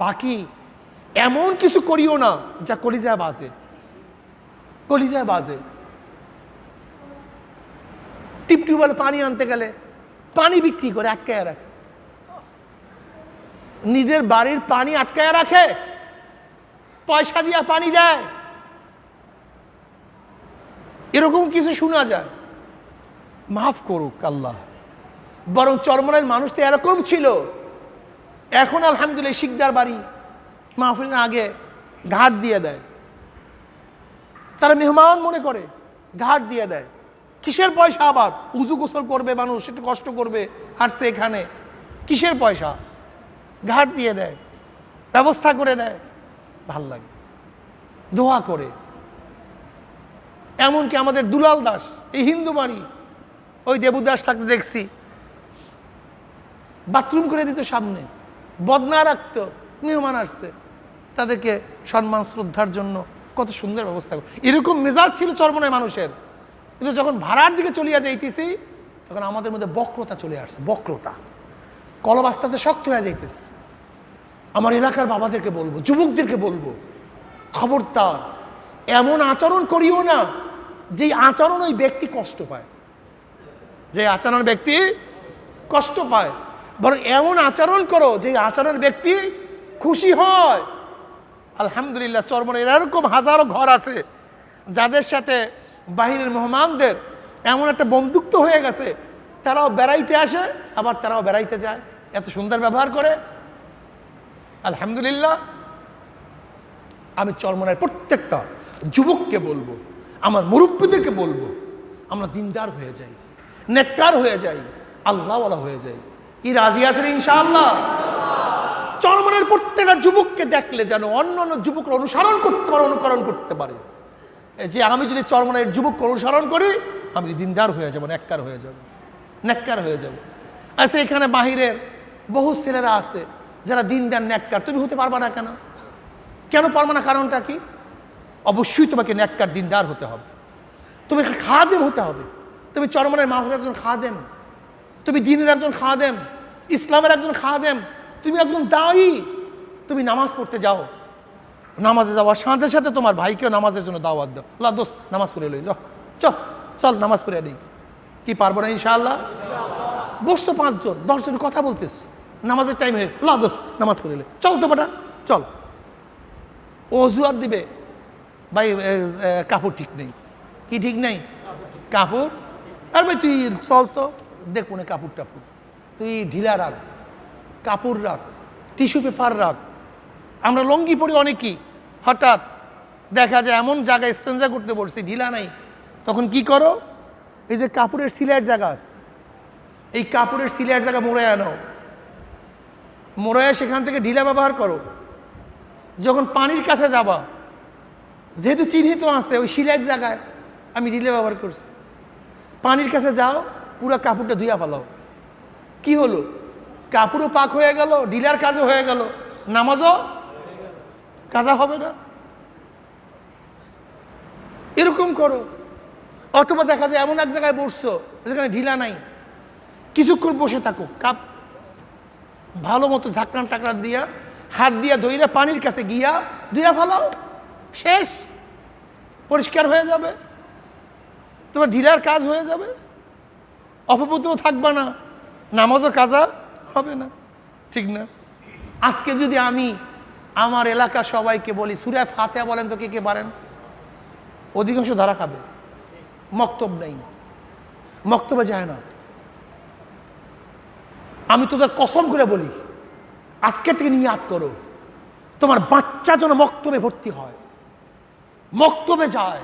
বাকি এমন কিছু করিও না যা কলিজায় বাজে, কলিজায় বাজে। টিউবওয়েলে পানি আনতে গেলে পানি বিক্রি করে আটকায় রাখে, নিজের বাড়ির পানি আটকায় রাখে, পয়সা দিয়া পানি দেয়, এরকম কিছু শোনা যায়। মাফ করুক আল্লাহ। বরং চরমোনাইয়ের মানুষ তো এরকম ছিল। এখন আলহামদুলিল্লাহ শিকদার বাড়ি মাহফিলের আগে ঘাট দিয়ে দেয়, তারা মেহমান মনে করে, ঘাট দিয়ে দেয়। কিসের পয়সা? আবার উজু গোসল করবে মানুষ, একটু কষ্ট করবে, আসছে এখানে, কিসের পয়সা? ঘাট দিয়ে দেয়, ব্যবস্থা করে দেয়, ভাল লাগে, দোয়া করে। এমনকি আমাদের দুলাল দাস, এই হিন্দু বাড়ি, ওই দেবুদাস থাকতে দেখছি, বাথরুম করে দিত সামনে, বদনা রাখতো, মেহমান আসছে তাদেরকে সম্মান শ্রদ্ধার জন্য কত সুন্দর ব্যবস্থা করে। এরকম মেজাজ ছিল চরমোনাই মানুষের। কিন্তু যখন ভাড়ার দিকে চলিয়া যাইতেছি তখন আমাদের মধ্যে বক্রতা চলে আসছে, বক্রতা, কলম আস্তে আস্তে শক্ত হয়ে যাইতেছে। আমার এলাকার বাবাদেরকে বলবো, যুবকদেরকে বলবো, খবরদার এমন আচরণ করিও না যে আচরণ ওই ব্যক্তি কষ্ট পায়, যে আচরণ ব্যক্তি কষ্ট পায়, বরং এমন আচরণ করো যে আচরণের ব্যক্তি খুশি হয়। আলহামদুলিল্লাহ চরমোনাইয়ের এরকম হাজারো ঘর আছে যাদের সাথে বাহিরের মেহমানদের এমন একটা বন্ধুত্ব হয়ে গেছে, তারাও বেড়াইতে আসে আবার তারাও বেড়াইতে যায়, এত সুন্দর ব্যবহার করে। আলহামদুলিল্লাহ। আমি চরমোনাইয়ের প্রত্যেকটা যুবককে বলবো, আমার মুরব্বীদেরকে বলবো, আমরা দিনদার হয়ে যাই, নেককার হয়ে যাই, আল্লাহওয়ালা হয়ে যাই। কি রাজি আছেন ইনশাআল্লাহ? চরমোনাইয়ের প্রত্যেকটা যুবককে দেখলে যেন অন্য অন্য যুবকরা অনুসরণ করতে পারে, অনুকরণ করতে পারে, যে আমি যদি চরমোনাইয়ের যুবককে অনুসরণ করি আমি দিনদার হয়ে যাব, নেককার হয়ে যাব, নেককার হয়ে যাব। আচ্ছা, এখানে বাহিরের বহু ছেলেরা আছে যারা দিনদার নেককার, তুমি হতে পারবা না কেন? কেন পারবা না? কারণটা কি? অবশ্যই তোমাকে নেককার দিনদার হতে হবে, তুমি খাদেম হতে হবে। তুমি চরমোনাইয়ের মাহফিলের একজন খাদেম, তুমি দ্বীনের একজন খাদেম, ইসলামের একজন খাদেম, তুমি একজন দায়ী। তুমি নামাজ পড়তে যাও, নামাজে যাওয়ার সাথে সাথে তোমার ভাইকেও নামাজের জন্য দাওয়াত দাও, লা দোস্ত নামাজ পড়ে লই, চল চল নামাজ পড়ে নেই। কি পারবো না ইনশাআল্লাহ? বসতো 5 জন 10 জন কথা বলতেছ, নামাজের টাইম হয়ে, লা দোস্ত নামাজ পড়ে লই, চল তো বেটা চল। অজুহাত দিবে, ভাই কাপড় ঠিক নেই। কি ঠিক নেই? কাপড়। আর ভাই তুই চল তো, দেখবো না কাপড় টাপড়, তুই ঢিলা রাখ, কাপড় রাখ, টিস্যু পেপার রাখ। আমরা লঙ্গি পরি অনেকই, হঠাৎ দেখা যায় এমন জায়গায় ইস্তেঞ্জা করতে বলছি, ঢিলা নাই, তখন কি করো, এই যে কাপড়ের সিলাইয়ের জায়গা আছে, এই কাপড়ের সিলাইয়ের জায়গা মোড়ায় আনো, মোড়ায় সেখান থেকে ঢিলা ব্যবহার করো। যখন পানির কাছে যাবা, যেহেতু চিহ্নিত আছে ওই সিলাইয়ের জায়গায় আমি ঢিলা ব্যবহার করছি, পানির কাছে যাও, পুরো কাপড়টা ধুইয়া ফেলাও, কি হলো? কাপড়ও পাক হয়ে গেল, ডিলার কাজও হয়ে গেল, নামাজও কাজা হবে না। এরকম করো। অথবা দেখা যায় এমন এক জায়গায় বসছো যেখানে ঢিলা নাই, কিছুক্ষণ বসে থাকো, কাপ ভালো মতো ঝাঁকড়ান টাকড়ান দিয়া হাত দিয়া ধইরা পানির কাছে গিয়া ধুইয়া ফেলাও, শেষ, পরিষ্কার হয়ে যাবে, তোমার ঢিলার কাজ হয়ে যাবে, অপবিত্রও থাকবে না, নামাজও কাজা হবে না, ঠিক না? আজকে যদি আমি আমার এলাকার সবাইকে বলি সূরা ফাতিহা বলেন তো কে কে পারেন, অধিকাংশ ধরা খাবে। মক্তব নেই, মক্তবে যায় না। আমি তোদের কসম করে বলি, আজকে থেকে নিয়াত করো তোমার বাচ্চা যেন মক্তবে ভর্তি হয়, মক্তবে যায়।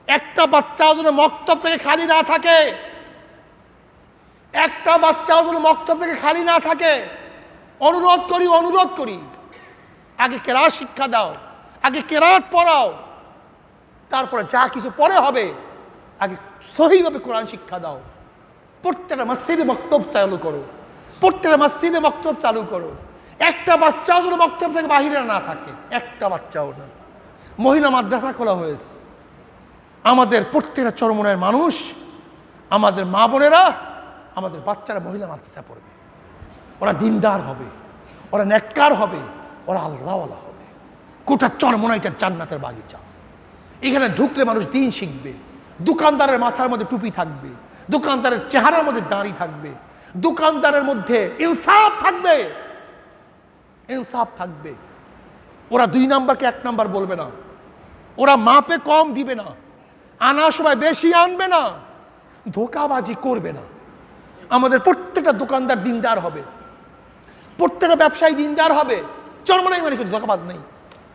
একটা বাচ্চাও যেন মক্তব থেকে খালি না থাকে, একটা বাচ্চাও যেন মক্তব থেকে খালি না থাকে। অনুরোধ করি, অনুরোধ করি, আগে কেরাত শিক্ষা দাও, আগে কেরাত পড়াও, তারপরে যা কিছু পরে হবে, আগে সহিভাবে কোরআন শিক্ষা দাও। প্রত্যেকটা মসজিদে মক্তব চালু করো, প্রত্যেকটা মসজিদে মক্তব চালু করো। একটা বাচ্চাও যেন মক্তব থেকে বাহিরে না থাকে, একটা বাচ্চাও না। মহিলা মাদ্রাসা খোলা হয়েছে। আমাদের প্রত্যেকটা চরমনের মানুষ, আমাদের মা বোনেরা, আমাদের বাচ্চারা মহিলা মাদ্রাসা পড়বে। ওরা দিনদার হবে, ওরা নেককার হবে, ওরা আল্লাহওয়ালা হবে। গোটা চরমনা এটা জান্নাতের বাগিচা। এখানে ঢুকলে মানুষ দিন শিখবে। দোকানদারের মাথার মধ্যে টুপি থাকবে, দোকানদারের চেহারার মধ্যে দাড়ি থাকবে, দোকানদারের মধ্যে ইনসাফ থাকবে, ইনসাফ থাকবে। ওরা 2 নাম্বারকে 1 নাম্বার বলবে না, ওরা মাপে কম দিবে না, আনার সময় বেশি আনবে না, ধোঁকাবাজি করবে না। আমাদের প্রত্যেকটা দোকানদার দিনদার হবে, প্রত্যেকটা ব্যবসায়ী দিনদার হবে। চরমনাই মানে কিন্তু ধোঁকাবাজ নেই,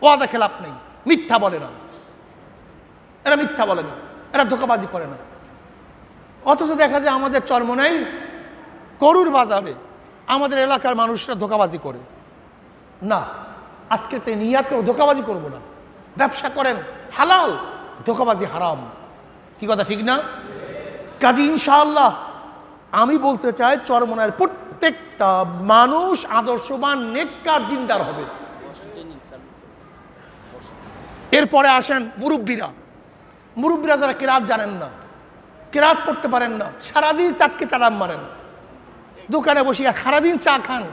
ওয়াদা খেলাপ নেই, মিথ্যা বলে না, এরা মিথ্যা বলে না, এরা ধোঁকাবাজি করে না। অথচ দেখা যায় আমাদের চরমনাই করুর বাজারে আমাদের এলাকার মানুষরা ধোঁকাবাজি করে না। আজকে তো নিয়াত করে ধোঁকাবাজি করবো না, ব্যবসা করেন হালাল, ধোঁকাবাজি হারাম। কি কথা ঠিক না? কাজী ইনশাআল্লাহ আমি বলতে চাই চরমনায়ের প্রত্যেকটা মানুষ আদর্শবান নেককার দিনদার হবে। এরপরে আসেন মুরব্বীরা। মুরব্বীরা যারা কেরাত জানেন না, কেরাত পড়তে পারেন না, সারাদিন চাটকে চালাম মারেন, দোকানে বসিয়া সারাদিন চা খান,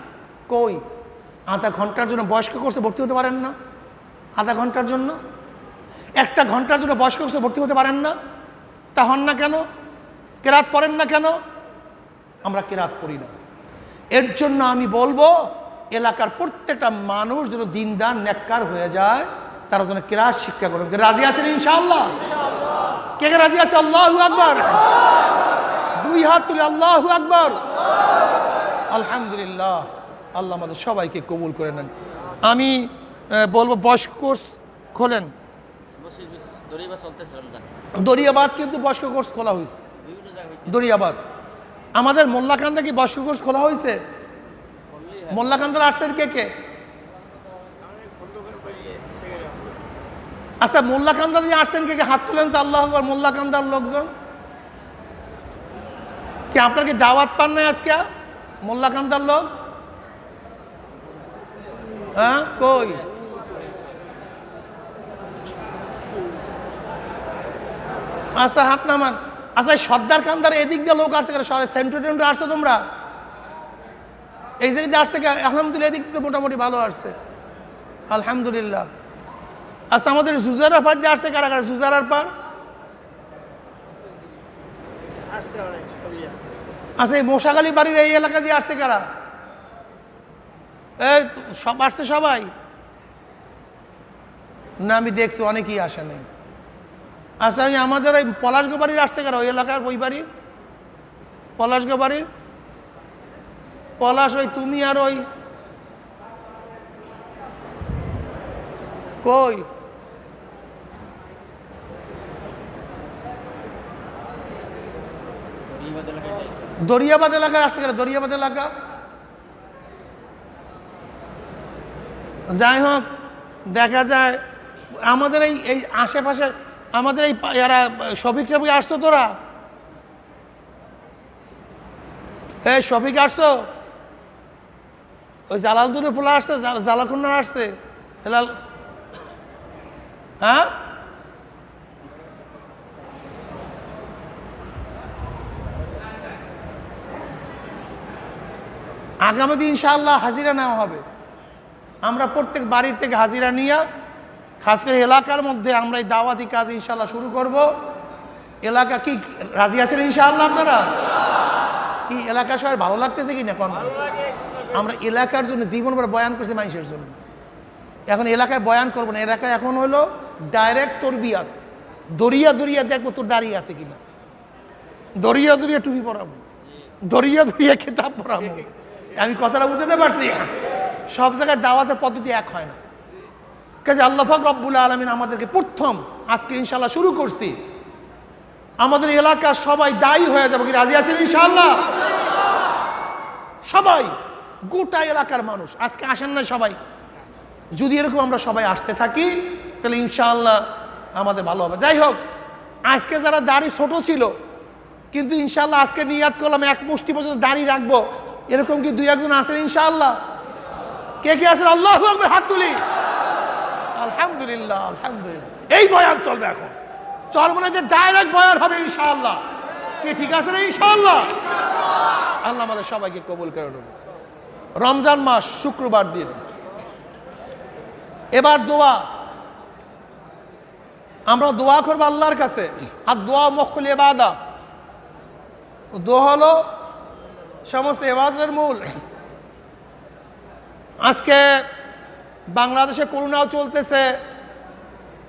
কই আধা ঘন্টার জন্য বয়স্ক কোর্সে ভর্তি হতে পারেন না? আধা ঘন্টার জন্য, 1 ঘন্টার জন্য বয়স্ক কোর্সে ভর্তি হতে পারেন না? তা হন না কেন? কেরাত পড়েন না কেন? আমরা কেরাত পড়ি না। এর জন্য আমি বলবো এলাকার প্রত্যেকটা মানুষ যেন দিনদার নেককার হয়ে যায়, তারা যেন কেরাত শিক্ষা করুন। রাজি আছেন ইনশাআল্লাহ? কে কে রাজি আছে? আল্লাহু আকবার। 2 হাত তুলে আল্লাহু আকবার। আলহামদুলিল্লাহ, আল্লাহ আমাদের সবাইকে কবুল করে নেন। আমি বলবো বয়স্ক কোর্স খোলেন। দরিয়াবাদ কিন্তু বয়স্ক কোর্স খোলা হয়েছে, দরিয়াবাদ। আমাদের মোল্লাকান্দা কি বয়স্ক কোর্স খোলা হয়েছে? মোল্লাকান্দার আসছেন কে কে? আচ্ছা, মোল্লাকান্দা দিয়ে আসছেন কে কে? হাত তুলেন তো আল্লাহু আকবার। মোল্লাকান্দার লোকজন কি আপনার কি দাওয়াত পান নাই আজকে? মোল্লাকান্দার লোক, হ্যাঁ কই? আচ্ছা হাত নামান। আচ্ছা, সর্দার কান্দার এদিক দিয়ে লোক আসছে, সেন্ট্রো টেন্ট্রো আসছো তোমরা? এই জায়গায় দিয়ে আসছে? আলহামদুলিল্লাহ, এদিক থেকে মোটামুটি ভালো আসছে, আলহামদুলিল্লাহ। আচ্ছা, আমাদের জুজারার পার দিয়ে আসছে কারা কারা? জুজারার পার আচ্ছা, এই মশাগালি বাড়ির এই এলাকা দিয়ে আসছে কারা? এই সব আসছে সবাই না? আমি দেখছি অনেকেই আসে নাই। আচ্ছা, আমি আমাদের ওই পলাশগো বাড়ির আসছে কারা? ওই এলাকার ওই বাড়ির পলাশগো বাড়ির পলাশ, ওই তুমি আর ওই কই? দরিয়াবাদ এলাকার আসছে কারা? দরিয়াবাদ এলাকা। যাই হোক, দেখা যায় আমাদের এই আশেপাশে আমাদের এই এরা শফিক টফিক আসতো তোরা? হ্যাঁ শফিক আসছো, ওই জালাল দুটো পোলা আসছে, জালাল খুন্না আসছে, হেলাল হ্যাঁ আগামী দিন ইনশাআল্লাহ হাজিরা নেওয়া হবে। আমরা প্রত্যেক বাড়ির থেকে হাজিরা নিয়ে খাস করে এলাকার মধ্যে আমরা এই দাওয়াতি কাজ ইনশাআল্লাহ শুরু করব। এলাকা কি রাজি আছেন ইনশাআল্লাহ? আপনারা কি এলাকা সবাই ভালো লাগতেছে কি না? কোন আমরা এলাকার জন্য জীবনভর বয়ান করছি মানুষের জন্য, এখন এলাকায় বয়ান করবো না। এলাকায় এখন হলো ডাইরেক্ট তরবিয়াত, দরিয়া দরিয়া দেখবো তোর দাঁড়িয়ে আছে কিনা, দরিয়া দরিয়া টুপি পরাবো, দরিয়া দরিয়া খেতাব পরাবো। আমি কথাটা বুঝতে পারছি? সব জায়গায় দাওয়াতের পদ্ধতি এক হয় না। কাজে আল্লাহ পাক রব্বুল আলামিন আমাদেরকে প্রথম আজকে ইনশাআল্লাহ শুরু করছি, আমাদের এলাকার সবাই দায়ী হয়ে যাবে। কি রাজি আছেন ইনশাআল্লাহ? সবাই, গোটা এলাকার মানুষ আজকে আসেন না সবাই। যদি এরকম আমরা সবাই আসতে থাকি তাহলে ইনশাআল্লাহ আমাদের ভালো হবে। যাই হোক, আজকে যারা দাড়ি ছোট ছিল কিন্তু ইনশাআল্লাহ আজকে নিয়াত করলাম এক মুষ্টি পর্যন্ত দাড়ি রাখবো, এরকম কি দুই একজন আছেন ইনশাআল্লাহ? কে কে আছেন? আল্লাহু আকবার, হাত তুলি। আলহামদুলিল্লাহ, আলহামদুলিল্লাহ। এই বয়ান চলবে এখন, চলবে যে ডাইরেক্ট বয়ান হবে ইনশাআল্লাহ। কে ঠিক আছে না ইনশাআল্লাহ? আল্লাহ আমাদের সবাইকে কবুল করে নেব। রমজান মাস, শুক্রবার দিন, এবার দোয়া, আমরা দোয়া করবো আল্লাহর কাছে। আর দোয়া মুখুল ইবাদা, দোয়া হলো সমস্ত ইবাদতের মূল। আজকে বাংলাদেশে করোনাও চলতেছে,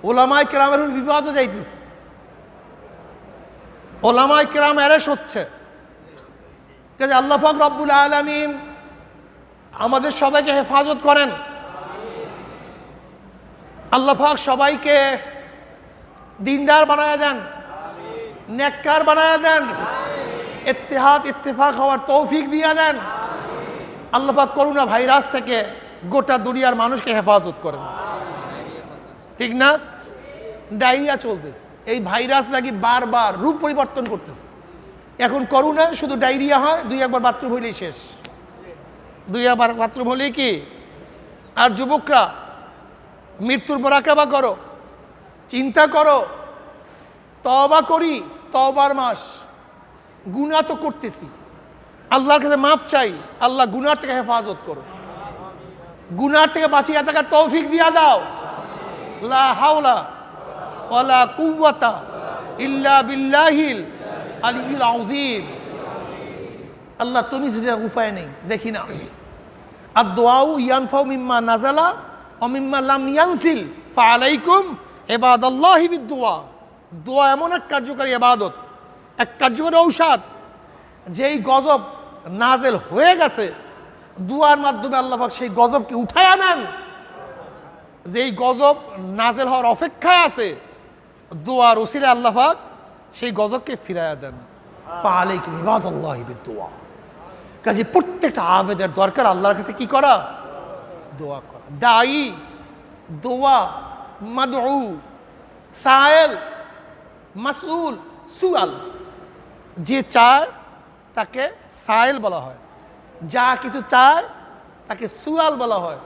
ওলামায়ে কেরামের বিবাদও যাইতেছে, ওলামায়ে কেরাম অ্যারেস্ট হচ্ছে। কাজে আল্লাহ পাক রব্বুল আলামিন আমাদের সবাইকে হেফাজত করেন। আল্লাহ পাক সবাইকে দিনদার বানায় দেন, নেককার বানায় দেন, ইত্তেহাদ ইত্তেফাক হওয়ার তৌফিক দিয়ে দেন। আল্লাহ পাক করোনা ভাইরাস থেকে গোটা দুনিয়ার মানুষকে হেফাজত করেন। ঠিক না? ডায়রিয়া চলতেছে, এই ভাইরাস নাকি বারবার রূপ পরিবর্তন করতেছে। এখন করোনা শুধু ডায়রিয়া হয়, দুই একবার বাথরুম হইলেই শেষ, দুই একবার বাথরুম হলেই কি। আর যুবকরা মৃত্যুর মোরাকাবা করো, চিন্তা করো, তওবা করি, তওবার মাস। গুনাহ তো করতেছি, আল্লাহর কাছে মাপ চাই, আল্লাহ গুনার থেকে হেফাজত করো, গুনার থেকে বাঁচিয়ে থাকার তৌফিক দিয়া দাও। লা হাওলা ওয়ালা কুওয়াতা ইল্লা বিল্লাহিল আলিয়্যিল আযীম। আল্লাহ তুমি যে উপায় নেই, দেখি না। আর দোয়াউ ইয়ানফাউ মিম্মা নাজালা ওয়া মিম্মা লাম ইয়ানজিল ফাআলাইকুম ইবাদাল্লাহি বিদ-দুআ। দোয়া এমন এক কার্যকরী ইবাদত, এক কার্যকরী ঔষধ, যেই গজব নাজেল হয়ে গেছে দুয়ার মাধ্যমে আল্লাহ পাক সেই গজবকে উঠায় আনেন। যেই গজব নাজেল হওয়ার অপেক্ষায় আছে, দোয়ার ওসিলায় আল্লাহ পাক সেই গজবকে ফিরাইয়া দেন। ফাআলাইকুম ইবাদাল্লাহি বিদ-দুআ। কাজে প্রত্যেকটা আবেদের দরকার আল্লাহর কাছে কি করা? দোয়া করা। দায়ী, দোয়া, মাদউ, সায়েল, মাসউল, সুয়াল। যে চায় তাকে সায়েল বলা হয়, যা কিছু চায় তাকে সুয়াল বলা হয়,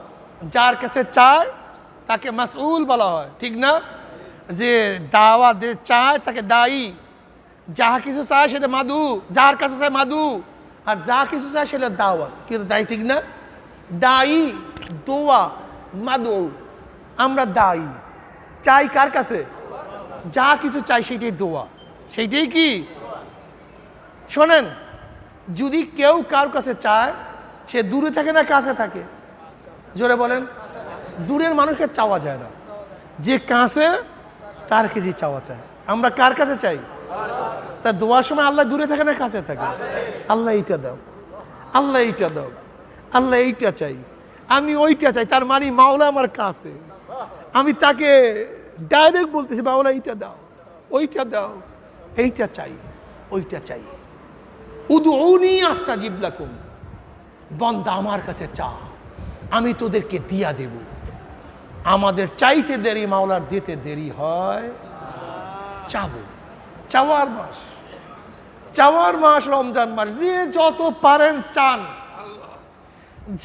যার কাছে চায় তাকে মাসউল বলা হয়। ঠিক না? যে দাওয়া যে চায় তাকে দায়ী, যা কিছু চায় সেটা মাদু, যার কাছে চায় মাদু, আর যা কিছু চায় সেটা দাওয়াত। কিন্তু দায়ী, ঠিক না? দায়ী, দোয়া, মাদু। আমরা দায়ী, চাই কার কাছে? যা কিছু চাই সেইটাই দোয়া, সেইটাই কি। শোনেন, যদি কেউ কার কাছে চায়, সে দূরে থাকে না কাছে থাকে? জোরে বলেন। দূরের মানুষকে চাওয়া যায় না, যে কাছে তার কাছে চাওয়া চায়। আমরা কার কাছে চাই? তা দোয়ার সময় আল্লাহ দূরে থাকে না কাছে থাকে? আল্লাহ এইটা দাও, আল্লাহ এইটা দাও, আল্লাহ এইটা চাই, আমি ওইটা চাই। তার মানে মাওলা আমার কাছে, আমি তাকে ডাইরেক্ট বলতেছি মাওলা এইটা দাও, ওইটা দাও, এইটা চাই, ওইটা চাই। উদউনি আস্তাজিব লাকুম। বান্দা আমার কাছে চা, আমি তোদেরকে দিয়া দেব। আমাদের চাইতে দেরি, মাওলার দিতে দেরি হয়। চাবো, চাওয়ার মাস। চাওয়ার মাস রমজান মাস, যে যত পারেন চান,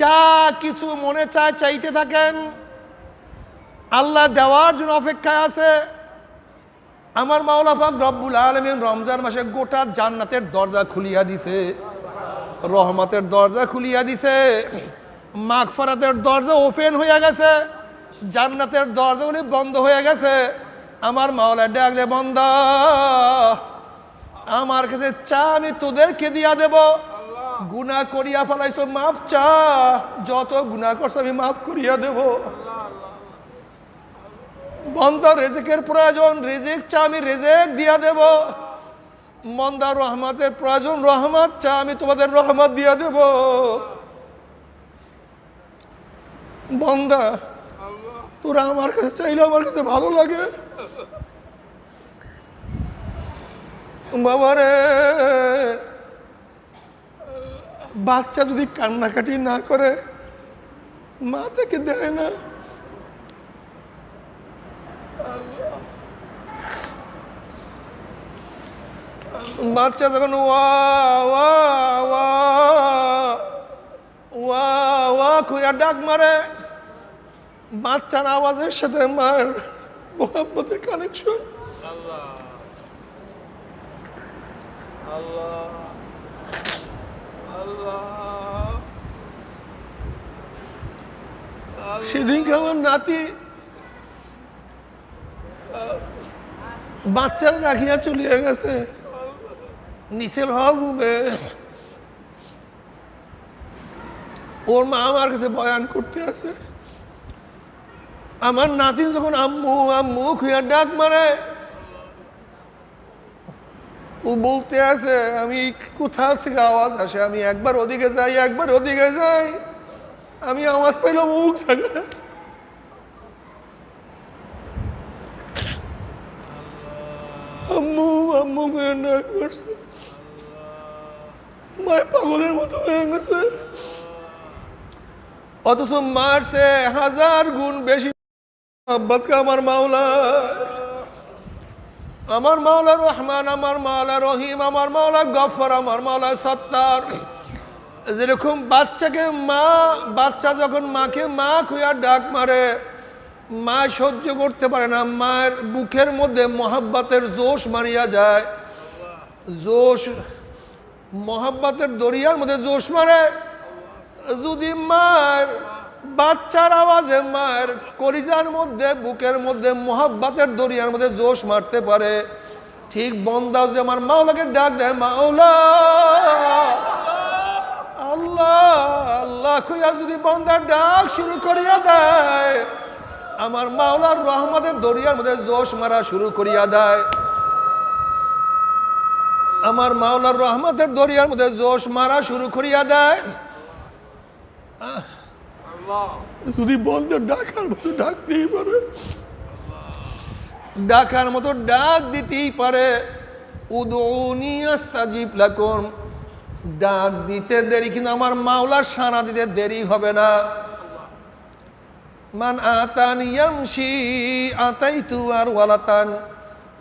যা কিছু মনে চায় চাইতে থাকেন, আল্লাহ দেওয়ার জন্য অপেক্ষায় আছে। আমার মাওলা পাক রব্বুল আলামিন রমজান মাসে গোটা জান্নাতের দরজা খুলিয়া দিছে, রহমতের দরজা খুলিয়া দিছে, মাগফিরাতের দরজা ওপেন হয়ে গেছে, জান্নাতের দরজাগুলি বন্ধ হয়ে গেছে। আমার মাওলা ডাক দে, বান্দা আমার কাছে চা, আমি তোদেরকে দিয়া দেব। গুনাহ করিয়া ফেলাইছো, মাফ চা, যত গুনাহ করছো আমি মাফ করিয়া দেব। বান্দা রিজিকের প্রয়োজন, রিজিক চা, আমি রিজিক দিয়া দেব। বান্দা রহমতের প্রয়োজন, রহমত চা, আমি তোমাদের রহমত দিয়া দেব। বান্দা তোরা আমার কাছে চাইলে আমার কাছে ভালো লাগে। বাবারে, বাচ্চা যদি কান্নাকাটি না করে, মা থেকে দেয় না। বাচ্চা যখন ওয়া ওয়া ওয়া ওয়া ওয়া খুঁয়া ডাক মারে, বাচ্চার আওয়াজের সাথে মায়ের মোহাব্বতের কানেকশন। সেদিনকে আমার নাতি বাচ্চারা রাখিয়া চলিয়া গেছে নিচের হল রুমে। ওর মা আমার কাছে বয়ান করতে আছে। আমার নাতি যখন আম্মু আম্মু খুঁয়া ডাক মারে, ও বলতে আছে আমি কোথা থেকে আওয়াজ আসে, আমি একবার ওদিকে যাই, একবার ওদিকে যাই, আমি আওয়াজ পাইলাম মুখ জায়গায় আছে। আম্মু আম্মু খুঁয়া ডাক মারছে, মায়ের পাগলের মতো হয়ে গেছে। অথচ মারছে 1000 গুণ বেশি মোহাব্বতকে আমার মাওলা। আমার মাওলা রহমান, আমার মাওলা রহিম, আমার মাওলা গফফার, আমার মাওলা সত্তার। যেরকম বাচ্চাকে মা, বাচ্চা যখন মাকে মা খুঁয়া ডাক মারে, মা সহ্য করতে পারে না, মায়ের বুকের মধ্যে মোহাব্বতের জোশ মারিয়া যায়, জোশ মোহাব্বতের দরিয়ার মধ্যে জোশ মারে। যদি মায়ের বাচ্চার আওয়াজে মায়ের কলিজার মধ্যে বুকের মধ্যে মোহাব্বতের দরিয়ার মধ্যে জোশ মারতে পারে, ঠিক বন্দা যদি আমার মাওলাকে ডাক দেয়, মাওলা আল্লাহ আল্লাহ খুঁয়া যদি বন্দার ডাক শুরু করিয়া দেয়, আমার মাওলার রহমতের দরিয়ার মধ্যে জোশ মারা শুরু করিয়া দেয়। আমার মাওলার রহমতের দরিয়ার মধ্যে জোশ মারা শুরু করিয়া দেয়। যদি বন্ধের ডাকার মতো ডাকতেই পারে, ডাকার মতো ডাক দিতেই পারে। উদউনি আস্তাজিব লাকুম, ডাক দিতে দেরি, কিন্তু আমার মাওলার সাড়া দিতে দেরি হবে না। মান আতানি ইয়ামশি আতাইতু আর ওয়ালাতান,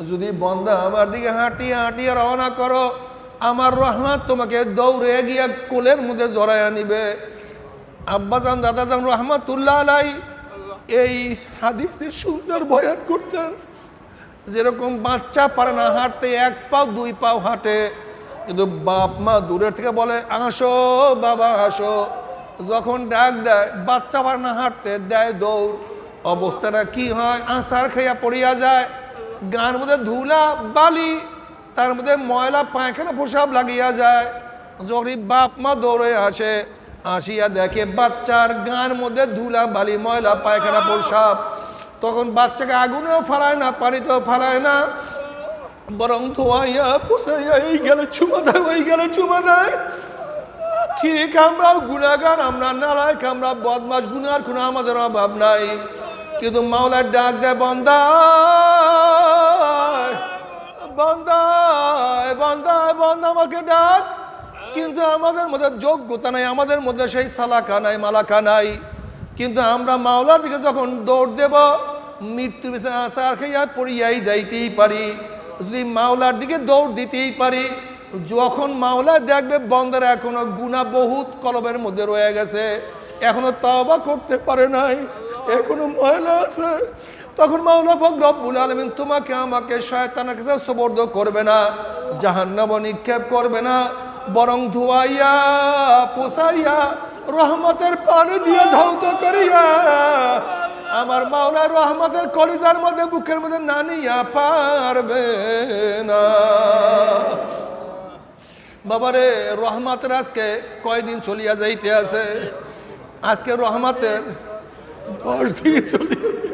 যদি বন্দা আমার দিকে হাঁটিয়ে হাঁটিয়ে রওনা করো, আমার রহমত তোমাকে দৌড়ে গিয়া কোলের মধ্যে জড়াইয়া নিবে। আব্বাজান দাদাজান রহমাতুল্লাহ আলাই এই হাদিসের সুন্দর বয়ান করতেন। যেরকম বাচ্চা পারে না হাঁটতে, 1 পাও 2 পাও হাঁটে, কিন্তু বাপ মা দূরের থেকে বলে আসো বাবা আসো। যখন ডাক দেয়, বাচ্চা পারে না হাঁটতে, দেয় দৌড়। অবস্থাটা কি হয়, আছাড় খাইয়া পড়িয়া যায়, গান মধ্যে ধুলা বালি, তার মধ্যে ময়লা পায়খানা প্রসাব লাগিয়া যায়। যখন বাপ মা দৌড়ে আসে, আসিয়া দেখে বাচ্চার গান মধ্যে ধুলা বালি ময়লা পায়খানা প্রসাব, তখন বাচ্চাকে আগুনেও ফালায় না, পানিতেও ফালায় না, বরং ধোয়াইয়া পুষাইয়া এই গেলে চুমা দেয়, ওই গেলে চুমা দেয়। ঠিক আমরাও গুনাহগার, আমরা নালায়েক, আমরা বদমাশ, গুনার কোনো আমাদের অভাব নাই, কিন্তু মাওলার ডাক দেয়, বান্দা বান্দা বান্দা বান্দা আমাকে ডাক। কিন্তু আমাদের মধ্যে যোগ্যতা নাই, আমাদের মধ্যে সেই সালাকা নাই, মালাকা নাই। কিন্তু আমরা মাওলার দিকে যখন দৌড় দেব, মৃত্যু বিছানা আছাড় খাইয়া পড়িয়াই যাইতেই পারি। যদি মাওলার দিকে দৌড় দিতেই পারি, যখন মাওলা দেখবে বন্দার এখনো গুনাহ বহুত কলবের মধ্যে রয়ে গেছে, এখনো তওবা করতে পারে নাই, এখনো ময়লা আছে, তখন মাওলা পাক রব্বুল আলামিন তোমাকে আমাকে শয়তানের কাছে সুপর্দ করবে না, জাহান্নামে নিক্ষেপ করবে না, বরং ধুয়াইয়া পোছাইয়া রহমতের পানি দিয়ে ধৌত করিয়া আমার মাওলা রহমতের কলিজার মধ্যে বুকের মধ্যে নানিয়া পারবে না। বাবারে, রহমতের আজকে কয়দিন চলিয়া যাইতে আছে? আজকে রহমতের 10 দিন চলিয়াছে।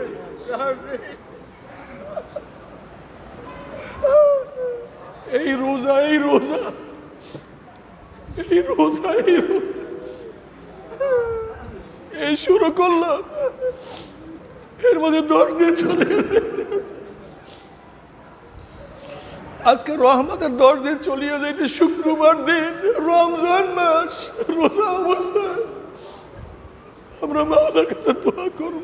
এই রোজা এই রোজা এই রোজা এই রোজা এই শুরু করলাম, এর মধ্যে 10 দিন চলে যাইতে আছে। আজকে রহমতের 10 দিন চলিয়ে যাইতে শুক্রবার দিন, রমজান মাস, রোজা অবস্থায় আমরা মাওলার কাছে দোয়া করব।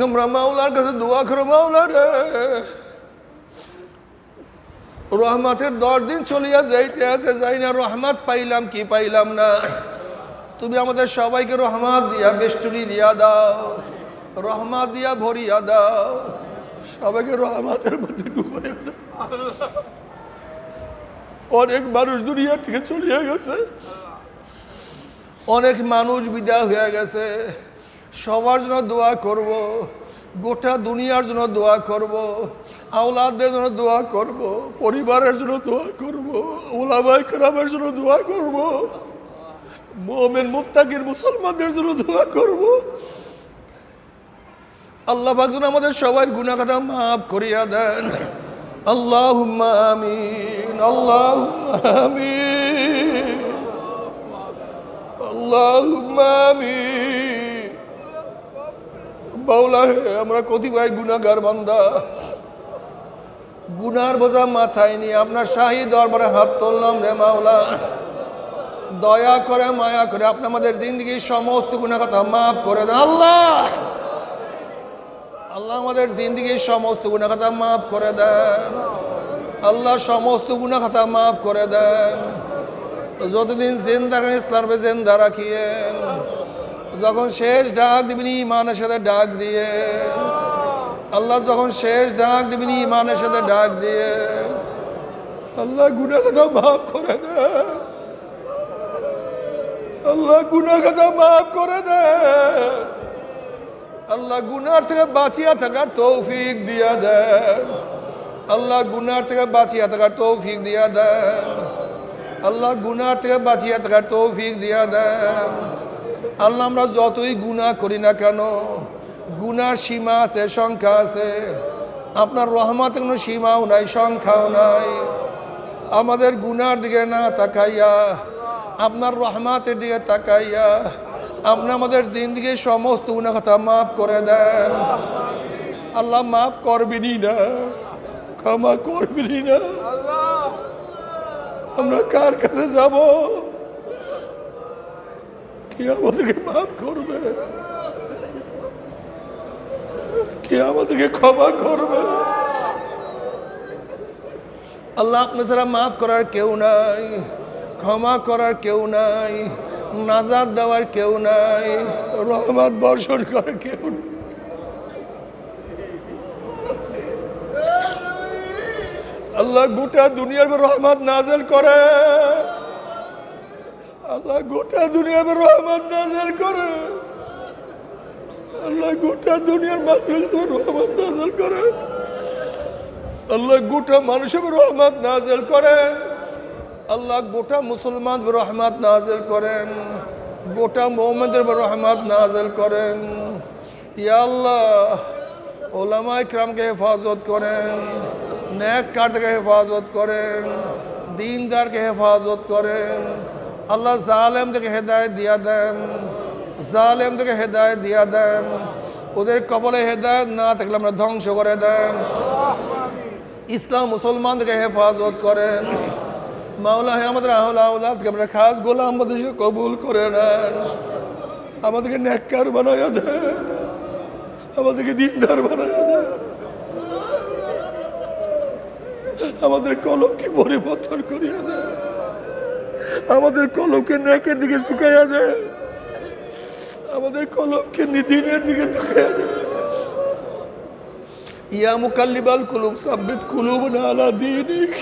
আমরা মাওলার কাছে দোয়া করো, মাওলা রে রহমতের 10 দিন চলিয়া যাইতে আছে, যাই না রহমত পাইলাম কি পাইলাম না, তুমি আমাদের সবাইকে রহমত দিয়া বেষ্টনী দিয়া দাও, রহমত দিয়া ভরিয়া দাও, সবাইকে রহমতের মধ্যে ডুবাইয়া দাও। অনেক মানুষ দুনিয়া থেকে চলিয়া গেছে, অনেক মানুষ বিদায় হয়ে গেছে, সবার জন্য দোয়া করব, গোটা দুনিয়ার জন্য দোয়া করব, আওলাদদের জন্য দোয়া করব, পরিবারের জন্য দোয়া করব, ওলামায়ে কেরামের জন্য দোয়া করব, মুমিন মুত্তাকিন মুসলমানদের জন্য দোয়া করব। আল্লাহ পাক যেন আমাদের সবার গুনাহ খাতা মাফ করিয়া দেন। আল্লাহুম্মা আমিন, আল্লাহুম্মা আমিন, আল্লাহুম্মা আমিন। মাওলা হে, আমরা কতিপয় গুনাহগার বান্দা, গুনার বোঝা মাথায় নিয়ে আপনার শাহী দরবারে হাত তুললাম রে মাওলা। দয়া করে মায়া করে আপনি আমাদের জিন্দগির সমস্ত গুনাহ খাতা মাফ করে দেন। আল্লাহ আল্লাহ আমাদের জিন্দগির সমস্ত গুনাহ খাতা মাফ করে দেন। আল্লাহ সমস্ত গুনাহ খাতা মাফ করে দেন। যতদিন জিন্দা রাখেন ইসলামে জিন্দা রাখিয়েন, যখন শেষ ডাক দিবেন ইমানের সাথে ডাক দিয়ে, আল্লাহ যখন শেষ ডাক দিবেন ইমানের সাথে ডাক দিয়ে, আল্লাহ গুনাহ খাতা মাফ করে দেন। আল্লাহ গুনাহ খাতা মাফ করে দেন। আল্লাহ গুনার থেকে বাঁচিয়া থাকার তৌফিক দিয়া দেন। আল্লাহ গুনার থেকে বাঁচিয়া থাকার তৌফিক দিয়া দেন। আল্লাহ গুনার থেকে বাঁচিয়া থাকার তৌফিক দিয়া দেন। আল্লাহ আমরা যতই গুনাহ করি না কেন, গুনার সীমা আছে, সংখ্যা আছে। আপনার রহমতের কোনো সীমাও নাই, সংখ্যাও নাই। আমাদের গুনার দিকে না তাকাইয়া আপনার রহমতের দিকে তাকাইয়া আপনি আমাদের জিন্দগির সমস্ত গুনাহ খাতা মাফ করে দেন। আল্লাহ মাফ করবেনই না, ক্ষমা করবেনই না। আমরা কার কাছে যাব? কে আমাদেরকে মাফ করবে? কে আমাদেরকে ক্ষমা করবে? আল্লাহ আপনি ছাড়া মাফ করার কেউ নাই, ক্ষমা করার কেউ নাই, নাজাত দেওয়ার কেউ নাই, রহমত বর্ষণ করার কেউ নাই। আল্লাহ গোটা দুনিয়ার উপর রহমত নাযিল করে। আল্লাহ গোটা দুনিয়ার উপর রহমত নাযিল করে। আল্লাহ গোটা দুনিয়ার মাখলুকের উপর রহমত নাযিল করে। আল্লাহ গোটা মানুষের উপর রহমত নাযিল করেন। আল্লাহ গোটা মুসলমানদের উপর রহমত নাযিল করেন। গোটা মুমিনদের উপর রহমত নাযিল করেন। ইয়া আল্লাহ উলামায়ে কিরামকে হেফাজত করেন, নেককারদেরকে হেফাজত করেন, দীনদারকে হেফাজত করেন। আল্লাহ জালেমদেরকে হেদায়েত দিয়া দেন, জালেমদেরকে হেদায়েত দিয়া দেন। ওদের কপালে হেদায়েত না থাকলে আমরা ধ্বংস করে দেন। ইসলাম মুসলমানদেরকে হেফাজত করেন। মাওলা হে আমাদের আওলাদকে আমরা খাস গোলাম আমাদেরকে কবুল করে নেন, আমাদেরকে নেককার বানাইয়া দেন। আমাদেরকে দিনদার বানায় দেয়, আমাদের কলমকে পরিবর্তন করিয়া দেয়, আমাদের কলমকে নেকের দিকে ঝুঁকাইয়া দেয়, আমাদের কলমকে দিনের দিকে ঝুঁকাইয়া দেয়। ইয়া মুকাল্লিবাল কুলুব সাব্বিত কুলুবনা আলা দীনিক।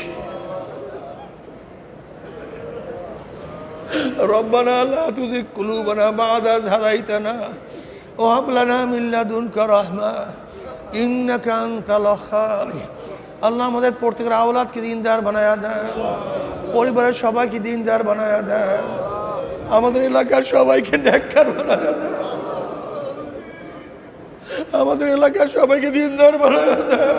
রব্বানা লা তুযিগ কুলুবানা বা'দা ইয হাদাইতানা ওয়া হাব লানা মিন লাদুনকা রাহমা ইন্নাকা আনতাল ওয়াহ্হাব। আল্লাহ আমাদের প্রত্যেকের আওলাদকে দিনদার বানায়া দেন, পরিবারের সবাইকে দিনদার বানায়া দেন, আমাদের এলাকার সবাইকে নেককার বানায়া দেন, আমাদের এলাকার সবাইকে দিনদার বানায়া দেন,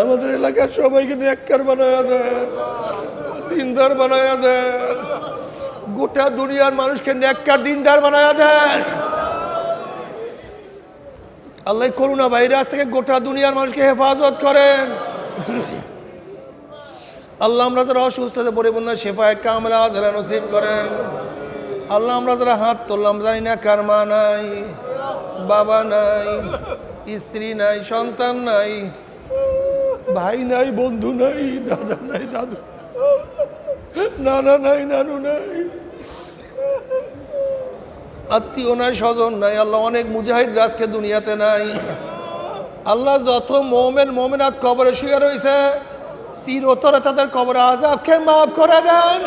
আমাদের এলাকার সবাইকে নেককার বানায়া দেন, দিনদার বানায়া দেন, গোটা দুনিয়ার মানুষকে নেককার দিনদার বানায়া দেন। আল্লাহ করোনা ভাইরাস থেকে গোটা দুনিয়ার মানুষকে হেফাজত করেন। আল্লাহ আমরা যারা অসুস্থতে পরিপূর্ণ শেফায়ে কামলা যারা নসিব করেন। আল্লাহ আমরা যারা হাত তুললাম জানি না কার মা নাই, বাবা নাই, স্ত্রী নাই, সন্তান নাই, ভাই নাই, বন্ধু নাই, দাদা নাই, দাদু, নানা নাই, নানু নাই, আত্মীয় নাই, স্বজন নাই। আল্লাহ অনেক মুজাহিদ আজকে দুনিয়াতে নাই। আল্লাহ যত মোমেনাত কবরে শুয়ে রয়েছে চিরতরে তাদের কবরে আযাবকে মাফ করে দেন।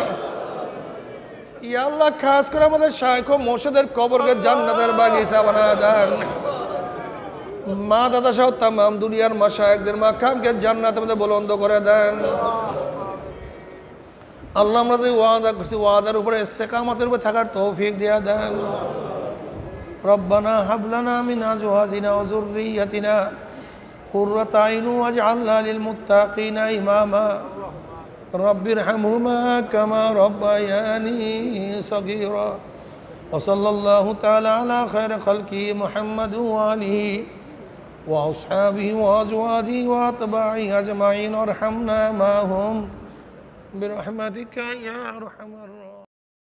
ইয়া আল্লাহ খাস করে আমাদের শাইখ ও মুর্শিদের কবরকে জান্নাতের বাগিচা বানায় দেন। মা দাদা সহ তামাম দুনিয়ার মাশায়েখদের মাকামকে জান্নাতের মধ্যে বুলন্দ করে দেন। আল্লাহ আমরা যে ওয়াদা করছি ওয়াদার উপরে ইস্তেকামতের উপরে থাকার তৌফিক দিয়া দেন। রব্বানা হাব লানা মিন আজওয়াজিনা ওয়া যুররিয়্যাতিনা কুররাতা আইন ওয়াজআলনা লিল মুত্তাকিনা ইমামা রব্বিরহামহুমা কামা রব্বায়ানি সগীরা ওয়া সাল্লাল্লাহু তাআলা আলা খায়রি খালকি মুহাম্মাদ ওয়া আলিহি ওয়া আসহাবিহি ওয়া আজওয়াজিহি ওয়া আতবাইহি আজমাইন ওয়ারহামনা মাহুম برحمتك يا أرحم الراحمين।